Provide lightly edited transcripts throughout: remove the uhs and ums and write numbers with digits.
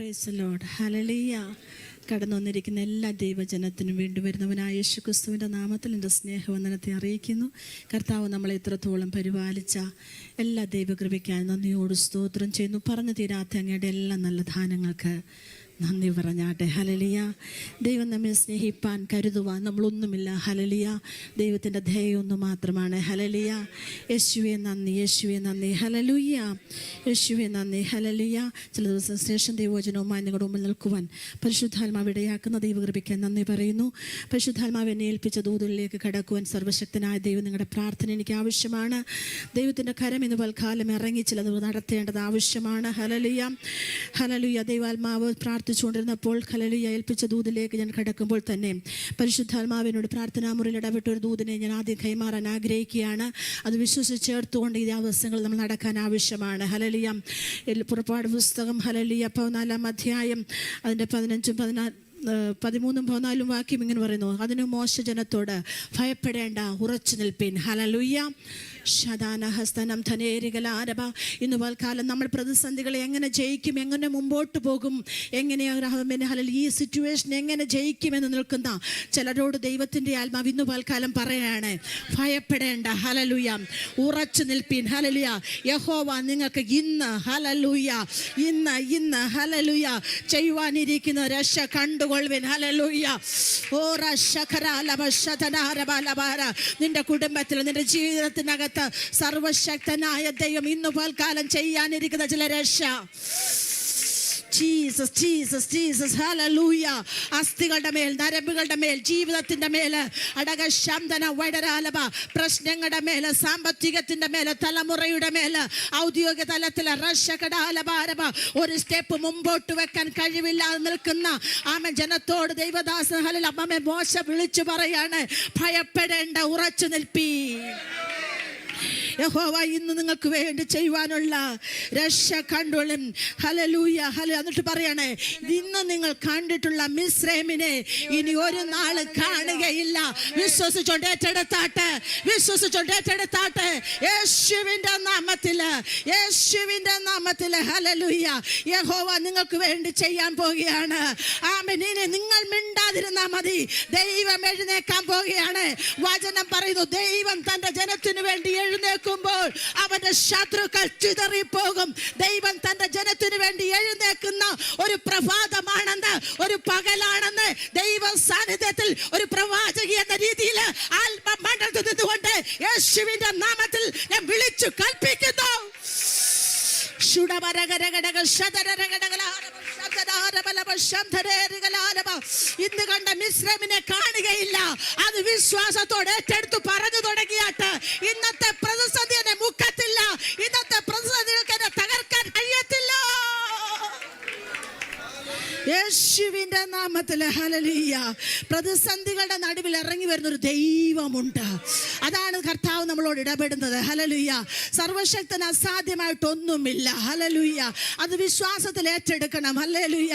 Praise the Lord. Hallelujah. കടന്നു വന്നിരിക്കുന്ന എല്ലാ ദൈവജനത്തിനും വേണ്ടി വരുന്നവനായ യേശുക്രിസ്തുവിൻ്റെ നാമത്തിൽ എൻ്റെ സ്നേഹവന്ദനത്തെ അറിയിക്കുന്നു. കർത്താവ് നമ്മളെ ഇത്രത്തോളം പരിപാലിച്ച എല്ലാ ദൈവകൃപയ്ക്കായി നന്ദിയോട് സ്തോത്രം ചെയ്യുന്നു. പറഞ്ഞു തീരാത്ത അങ്ങയുടെ എല്ലാ നല്ല ദാനങ്ങൾക്ക് നന്ദി പറഞ്ഞാട്ടെ. ഹല്ലേലൂയ. ദൈവം നമ്മെ സ്നേഹിപ്പാൻ കരുതുവാൻ നമ്മളൊന്നുമില്ല. ഹല്ലേലൂയ. ദൈവത്തിൻ്റെ ദയൊന്നു മാത്രമാണ്. ഹല്ലേലൂയ. യേശുവേ നന്ദി, യേശുവേ നന്ദി. ഹല്ലേലൂയ. യേശുവേ നന്ദി. ഹല്ലേലൂയ. ചില ദിവസം ശേഷം ദൈവവചനവുമായി നിങ്ങളുടെ മുമ്പിൽ നിൽക്കുവാൻ പരിശുദ്ധാത്മാവ് ഇടയാക്കുന്ന ദൈവകൃപയ്ക്ക് നന്ദി പറയുന്നു. പരിശുദ്ധാത്മാവ് എന്നെ ഏൽപ്പിച്ച ദൂതലിലേക്ക് കടക്കുവാൻ സർവ്വശക്തനായ ദൈവം നിങ്ങളുടെ പ്രാർത്ഥന എനിക്ക് ആവശ്യമാണ്. ദൈവത്തിൻ്റെ കരം ഇന്ന് പൽക്കാലം ഇറങ്ങി ചിലത് നടത്തേണ്ടത് ആവശ്യമാണ്. ഹല്ലേലൂയ. ഹല്ലേലൂയ. ദൈവാത്മാവ് പ്രാർത്ഥിച്ചുകൊണ്ടിരുന്നപ്പോൾ ഹല്ലേലൂയ ഏൽപ്പിച്ച ദൂതിലേക്ക് ഞാൻ കടക്കുമ്പോൾ തന്നെ പരിശുദ്ധാത്മാവിനോട് പ്രാർത്ഥനാ മുറിയിൽ ഇടപെട്ട ഒരു ദൂതിനെ ഞാൻ ആദ്യം കൈമാറാൻ ആഗ്രഹിക്കുകയാണ്. അത് വിശ്വസിച്ച് ചേർത്തുകൊണ്ട് ഈ ദിവസങ്ങൾ നമ്മൾ നടക്കാൻ ആവശ്യമാണ്. ഹല്ലേലൂയ. പുറപ്പാട് പുസ്തകം ഹല്ലേലൂയ 14-ാം അധ്യായം അതിൻ്റെ 13-ഉം 14 വാക്യം ഇങ്ങനെ പറയുന്നു: അതിന് മോശ ജനത്തോട് ഭയപ്പെടേണ്ട, ഉറച്ചു നിൽപ്പിൻ. ഹല്ലേലൂയ. ശതാനഹസ്തനം ധനേരികലാരഭ. ഇന്ന് പൽക്കാലം നമ്മൾ പ്രതിസന്ധികളെ എങ്ങനെ ജയിക്കും, എങ്ങനെ മുമ്പോട്ട് പോകും, എങ്ങനെയാണ് ഈ സിറ്റുവേഷൻ എങ്ങനെ ജയിക്കുമെന്ന് നിൽക്കുന്ന ചിലരോട് ദൈവത്തിൻ്റെ ആത്മാവ് ഇന്ന് പൽക്കാലം പറയാണ്: ഭയപ്പെടേണ്ട. ഹല്ലേലൂയ. ഉറച്ചു നിൽപ്പിൻ. ഹല്ലേലൂയ. യഹോവ നിങ്ങൾക്ക് ഇന്ന് ഹല്ലേലൂയ ഇന്ന് ഹല്ലേലൂയ ചെയ്യുവാനിരിക്കുന്ന രക്ഷ കണ്ടുകൊള്ളുവിൻ. ഹല്ലേലൂയ. ഓ റശഖരാലബശതനാരബലബാര. നിന്റെ കുടുംബത്തിൽ, നിന്റെ ജീവിതത്തിനകത്ത് സർവശക്തനായ ദൈവം ഇന്ന് പൽക്കാലം ചെയ്യാനിരിക്കുന്ന ചില രക്ഷ. Jesus Jesus Jesus. ഹല്ലേലൂയ. അസ്ഥികളുടെ മേൽ, നരമ്പുകളുടെ മേൽ, ജീവിതത്തിൻ്റെ മേൽ, അടകശാന്തന വൈഡരാലബ, പ്രശ്നങ്ങളുടെ മേൽ, സാമ്പത്തികത്തിൻ്റെ മേൽ, തലമുറയുടെ മേൽ, ഔദ്യോഗിക തലത്തിൽ റശകടാലബാരബ ഒരു സ്റ്റെപ്പ് മുമ്പോട്ട് വെക്കാൻ കഴിവില്ലാതെ നിൽക്കുന്ന ആമൻ ജനത്തോട് ദൈവദാസൻ ഹല്ലേലൂയ അമ്മ മോശ വിളിച്ചു പറയാണ്: ഭയപ്പെടേണ്ട, ഉറച്ചു നിൽപ്പീ. യഹോവ ഇന്ന് നിങ്ങൾക്ക് വേണ്ടി ചെയ്യുവാനുള്ള രക്ഷ കണ്ടോളും. ഹല്ലേലൂയ. എന്നിട്ട് പറയണേ: ഇന്ന് നിങ്ങൾ കണ്ടിട്ടുള്ള മിസ്രൈമിനെ ഇനി ഒരു നാള് കാണുകയില്ല. വിശ്വസിച്ചോണ്ട് ഏറ്റെടുത്താട്ടെ, വിശ്വസിച്ചോണ്ട് ഏറ്റെടുത്താട്ടെ. യേശുവിൻ്റെ നാമത്തില്, യേശുവിൻ്റെ നാമത്തില്. ഹല്ലേലൂയ. യഹോവ നിങ്ങൾക്ക് വേണ്ടി ചെയ്യാൻ പോവുകയാണ്. ആമേൻ. ഇനി നിങ്ങൾ മിണ്ടാതിരുന്നാ മതി. ദൈവം എഴുന്നേക്കാൻ പോവുകയാണ്. വചനം പറയുന്നു: ദൈവം തന്റെ ജനത്തിനു വേണ്ടി എഴുന്നേക്കുമ്പോൾ അവന്റെ ശത്രുക്കൾ ചിതറിപ്പോകും. ദൈവം തന്റെ ജനത്തിനു വേണ്ടി എഴുന്നേക്കുന്ന ഒരു പ്രഭാതമാണെന്ന്, ഒരു പകലാണെന്ന് ദൈവ സാന്നിധ്യത്തിൽ ഒരു പ്രവാചകി എന്ന രീതിയിൽ ആത്മമണ്ഡലത്തിൽ നിന്നുകൊണ്ട് യേശുവിന്റെ നാമത്തിൽ ഞാൻ വിളിച്ചു കൽപ്പിക്കുന്നു. ഇന്ന് കണ്ട മിസ്രൈമിനെ കാണുകയില്ല. അത് വിശ്വാസത്തോടെ ഏറ്റെടുത്ത് പറഞ്ഞു തുടങ്ങിയാട്ട് ഇന്നത്തെ പ്രതിസന്ധി എന്നെ മുക്കത്തില്ല, ഇന്നത്തെ പ്രതിസന്ധികൾക്ക് എന്നെ തകർക്കാൻ കഴിയത്തില്ല. യേശുവിൻ്റെ നാമത്തിൽ. ഹല്ലേലൂയ. പ്രതിസന്ധികളുടെ നടുവിൽ ഇറങ്ങി വരുന്നൊരു ദൈവമുണ്ട്. അതാണ് കർത്താവ് നമ്മളോട് ഇടപെടുന്നത്. ഹല്ലേലൂയ. സർവശക്തന് അസാധ്യമായിട്ടൊന്നുമില്ല. ഹല്ലേലൂയ. അത് വിശ്വാസത്തിൽ ഏറ്റെടുക്കണം. ഹല്ലേലൂയ.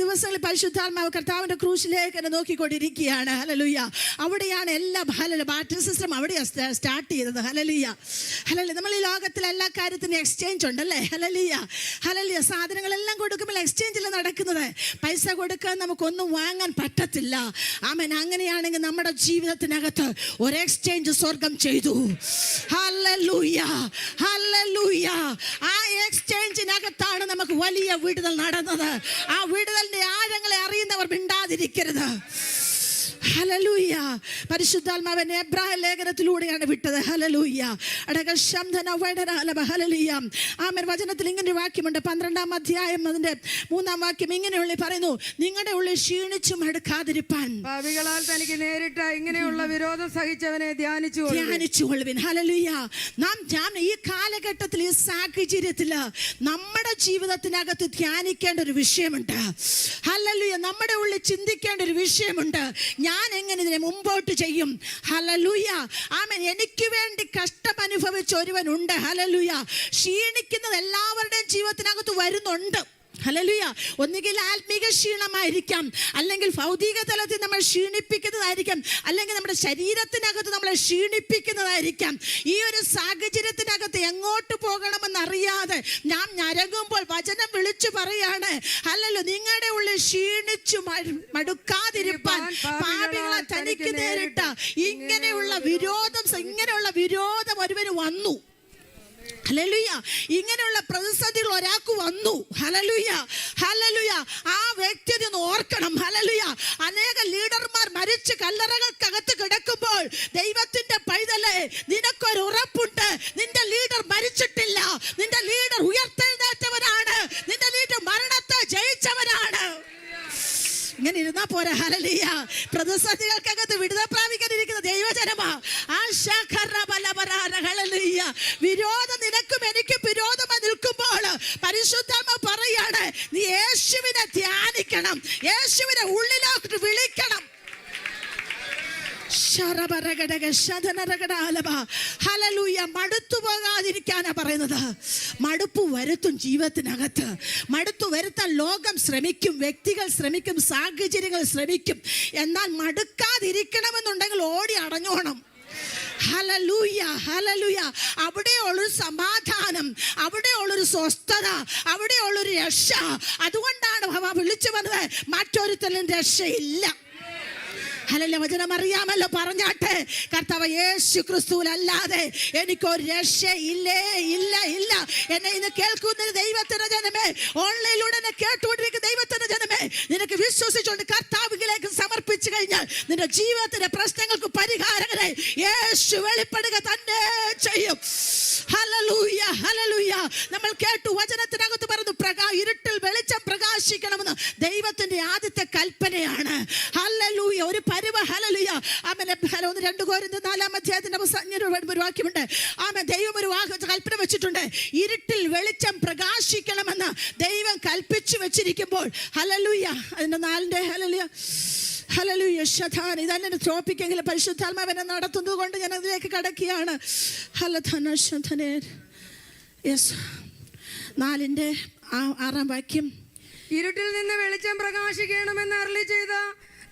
ദിവസങ്ങളിൽ പരിശുദ്ധാത്മാവ് കർത്താവിൻ്റെ ക്രൂശിലേക്ക് എന്നെ നോക്കിക്കൊണ്ടിരിക്കുകയാണ്. ഹല്ലേലൂയ. അവിടെയാണ് എല്ലാ ബാറ്ററി സിസ്റ്റം അവിടെയാണ് സ്റ്റാർട്ട് ചെയ്തത്. ഹല്ലേലൂയ. ഹല്ലേലൂയ. നമ്മൾ ഈ ലോകത്തിൽ എല്ലാ കാര്യത്തിനും എക്സ്ചേഞ്ച് ഉണ്ടല്ലേ. ഹല്ലേലൂയ. ഹല്ലേലൂയ. സാധനങ്ങളെല്ലാം കൊടുക്കുമ്പോൾ എക്സ്ചേഞ്ചിൽ നടക്കുന്നത്. പൈസ കൊടുക്കാൻ നമുക്കൊന്നും വാങ്ങാൻ പറ്റത്തില്ല. ആമേൻ. അങ്ങനെയാണെങ്കിൽ നമ്മുടെ ജീവിതത്തിനകത്ത് ഒരു എക്സ്ചേഞ്ച് സ്വർഗം ചെയ്തു. ഹല്ലേലൂയ. ഹല്ലേലൂയ. ആ എക്സ്ചേഞ്ചിനകത്താണ് നമുക്ക് വലിയ വിടുതൽ നടന്നത്. ആ വിടുതലിന്റെ ആഴങ്ങളെ അറിയുന്നവർ മിണ്ടാതിരിക്കരുത്. ഹല്ലേലൂയ. പരിശുദ്ധാത്മാവിനെ എബ്രായ ലേഖനത്തിലൂടെയാണ് വിട്ടത്. ഹല്ലേലൂയ. ഹല്ലേലൂയ. ആമേൻ. വചനത്തിൽ ഇങ്ങനെ വാക്യമുണ്ട്. 12-ാം അധ്യായം അതിന്റെ 3-ാം വാക്യം ഇങ്ങനെയുള്ള പറയുന്നു: നിങ്ങളുടെ ഉള്ളിൽ ക്ഷീണിച്ചു മടുക്കാതിരിപ്പാൻ പാപികളാൽ തനിക്ക് നേരിട്ട ഇങ്ങനെയുള്ള വിരോധം സഹിച്ചവനെ ധ്യാനിച്ചുകൊള്ളുവിൻ. ഹല്ലേലൂയ. നാം ഈ കാലഘട്ടത്തിൽ, ഈ സാഹചര്യത്തിൽ നമ്മുടെ ജീവിതത്തിനകത്ത് ധ്യാനിക്കേണ്ട ഒരു വിഷയമുണ്ട്. ഹല്ലേലൂയ. നമ്മുടെ ഉള്ളിൽ ചിന്തിക്കേണ്ട ഒരു വിഷയമുണ്ട്. ഞാൻ എങ്ങനെ ഇതിനെ മുമ്പോട്ട് ചെയ്യും? ഹല്ലേലൂയ. ആമേൻ. എനിക്ക് വേണ്ടി കഷ്ടം അനുഭവിച്ച ഒരുവനുണ്ട്. ഹല്ലേലൂയ. ക്ഷീണിക്കുന്നത് എല്ലാവരുടെയും ജീവിതത്തിനകത്ത് വരുന്നുണ്ട്. ഹല്ലേലൂയ. ഒന്നുകിൽ ആത്മീക ക്ഷീണമായിരിക്കാം, അല്ലെങ്കിൽ ഭൗതിക തലത്തിൽ നമ്മൾ ക്ഷീണിപ്പിക്കുന്നതായിരിക്കാം, അല്ലെങ്കിൽ നമ്മുടെ ശരീരത്തിനകത്ത് നമ്മളെ ക്ഷീണിപ്പിക്കുന്നതായിരിക്കാം. ഈ ഒരു സാഹചര്യത്തിനകത്ത് എങ്ങോട്ട് പോകണമെന്നറിയാതെ നാം ഞരങ്ങുമ്പോൾ വചനം വിളിച്ചു പറയാണ്, ഹല്ലേലൂയ, നിങ്ങളുടെ ഉള്ളിൽ ക്ഷീണിച്ചു മടുക്കാതിരിപ്പാൻ പാപികളെ തനിക്ക് നേരിട്ട ഇങ്ങനെയുള്ള വിരോധം ഒരുവന് വന്നു. ഹല്ലേലൂയ. ഇങ്ങനെയുള്ള പ്രതിസന്ധികൾ ഒരാൾക്ക് വന്നു. Hallelujah, hallelujah. ആ വ്യക്തി ഒന്ന് ഓർക്കണം. ഹല്ലേലൂയ. അനേക ലീഡർമാർ മരിച്ച് കല്ലറകൾക്കകത്ത് കിടക്കുമ്പോൾ ദൈവത്തിന്റെ പൈതലേ, നിനക്കൊരു ഉറപ്പുണ്ട്, നിന്റെ ലീഡർ മരിച്ചിട്ടില്ല, നിന്റെ ലീഡർ ഉയർത്തെഴുന്നേറ്റവനാണ്, നിന്റെ ലീഡർ മരണത്തെ ജയിച്ചവനാണ്. ഇങ്ങനെ ഇരുന്നാ പോരാ. ഹല്ലേലൂയ. പ്രതിസന്ധികൾക്കകത്ത് വിടുതൽ പ്രാപിക്കാനിരിക്കുന്ന ദൈവജനമാ. ഹല്ലേലൂയ. വിരോധം നിനക്കും എനിക്കും വിരോധമായി നിൽക്കുമ്പോൾ പരിശുദ്ധാത്മ പറയാണ്, നീ യേശുവിനെ ധ്യാനിക്കണം, യേശുവിനെ ഉള്ളിലോട്ട് വിളിക്കണം. ഹല്ലേലൂയ. മടുത്തു പോകാതിരിക്കാനാ പറയുന്നത്. മടുപ്പ് വരുത്തും ജീവിതത്തിനകത്ത്. മടുത്തു വരുത്താൻ ലോകം ശ്രമിക്കും, വ്യക്തികൾ ശ്രമിക്കും, സാഹചര്യങ്ങൾ ശ്രമിക്കും. എന്നാൽ മടുക്കാതിരിക്കണമെന്നുണ്ടെങ്കിൽ ഓടി അടഞ്ഞോണം. Hallelujah, hallelujah. അവിടെയുള്ളൊരു സമാധാനം, അവിടെയുള്ളൊരു സ്വസ്ഥത, അവിടെയുള്ളൊരു രക്ഷ. അതുകൊണ്ടാണ് വിളിച്ചു പറഞ്ഞത്, മറ്റൊരുത്തലും രക്ഷയില്ല. ഹല്ലേലൂയ. വചനം അറിയാമല്ലോ, പറഞ്ഞാട്ടെ, കർത്താവ് യേശു ക്രിസ്തുവിലല്ലാതെ എനിക്കൊരു രക്ഷ ഇല്ലേ, ഇല്ല, ഇല്ല. എന്നെ ഇന്ന് കേൾക്കുന്ന ദൈവത്തിന്റെ ജനമേ, ഓൺലൈനിലൂടെ എന്നെ കേട്ടുകൊണ്ടിരിക്കുന്ന ദൈവത്തിന്റെ ജനമേ, നിനക്ക് വിശ്വസിച്ചുകൊണ്ട് കർത്താവിലേക്ക് സമർപ്പിച്ചു കഴിഞ്ഞാൽ നിന്റെ ജീവിതത്തിന്റെ പ്രശ്നങ്ങൾക്ക് പരിഹാരകരെ യേശു വെളിപ്പെടുക തന്നെ ചെയ്യും. Hallelujah, hallelujah. നമ്മൾ കേട്ടു, വചനത്തിനകത്ത് പറഞ്ഞു, ഇരുട്ടിൽ വെളിച്ചം പ്രകാശിക്കണമെന്ന് ദൈവത്തിന്റെ ആദ്യത്തെ കൽപ്പനയാണ്. ഹല്ലേലൂയ. ഒരു ഹല്ലേലൂയ. ആമേൻ. 2 കൊരിന്ത്യർ 4-ാം അധ്യായത്തിന്റെ ഒരു വാക്യമുണ്ട്. ആമേൻ. ദൈവം ഒരു കൽപ്പന വെച്ചിട്ടുണ്ട്. ഇരുട്ടിൽ വെളിച്ചം പ്രകാശിക്കണമെന്ന് ദൈവം കൽപ്പിച്ചു വെച്ചിരിക്കുമ്പോൾ, ഹല്ലേലൂയ, അതിന്റെ 4-ന്റെ ഹല്ലേലൂയ, ഹല്ലേലൂയ. ശതാൻ. ഇതന്നെ ടോപ്പിക്കെങ്കിലും പരിശുദ്ധാത്മാവിനെ നടത്തുന്നത് കൊണ്ട് ഞാൻ അതിലേക്ക് കടക്കുകയാണ്. ഹല്ലേലൂയ. ശതാനേ. യെസ്. 4-ന്റെ 6-ാം വാക്യം. ഇരുട്ടിൽ നിന്ന് വെളിച്ചം പ്രകാശിക്കണമെന്ന് അരുളി ചെയ്ത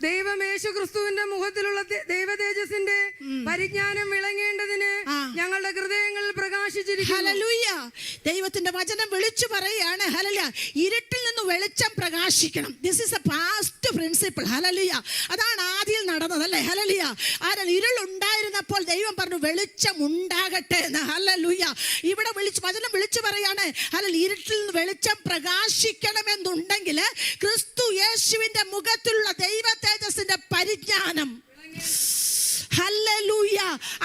ദൈവം യേശു ക്രിസ്തുവിന്റെ മുഖത്തിലുള്ള ദൈവ തേജസ്സിന്റെ പരിജ്ഞാനം വിളങ്ങേണ്ടതിന് ഞങ്ങളുടെ ഹൃദയങ്ങളിൽ പ്രകാശിച്ചിരിക്കുന്നു. ഹല്ലേലൂയ. ദൈവത്തിന്റെ വചനം വിളിച്ചു പറയുകയാണ്. ഹല്ലേലൂയ. ഇരുട്ടിൽ നിന്ന് വെളിച്ചം പ്രകാശിക്കണം. This is a past principle. ഹല്ലേലൂയ. അതാണ് ആദ്യം നടന്നത്, അല്ലേ? ഹല്ലേലൂയ. ഇരുളുണ്ടായിരുന്നപ്പോൾ ദൈവം പറഞ്ഞു വെളിച്ചം ഉണ്ടാകട്ടെ എന്ന്. ഹല്ലേലൂയ. ഇവിടെ വചനം വിളിച്ചു പറയാണ്, ഹല്ലേലൂയ, ഇരുട്ടിൽ നിന്ന് വെളിച്ചം പ്രകാശിക്കണമെന്നുണ്ടെങ്കിൽ ക്രിസ്തു യേശുവിന്റെ മുഖത്തിലുള്ള ദൈവ തേജസ്സിന്റെ പരിജ്ഞാനം, ഹല്ലേലൂയ,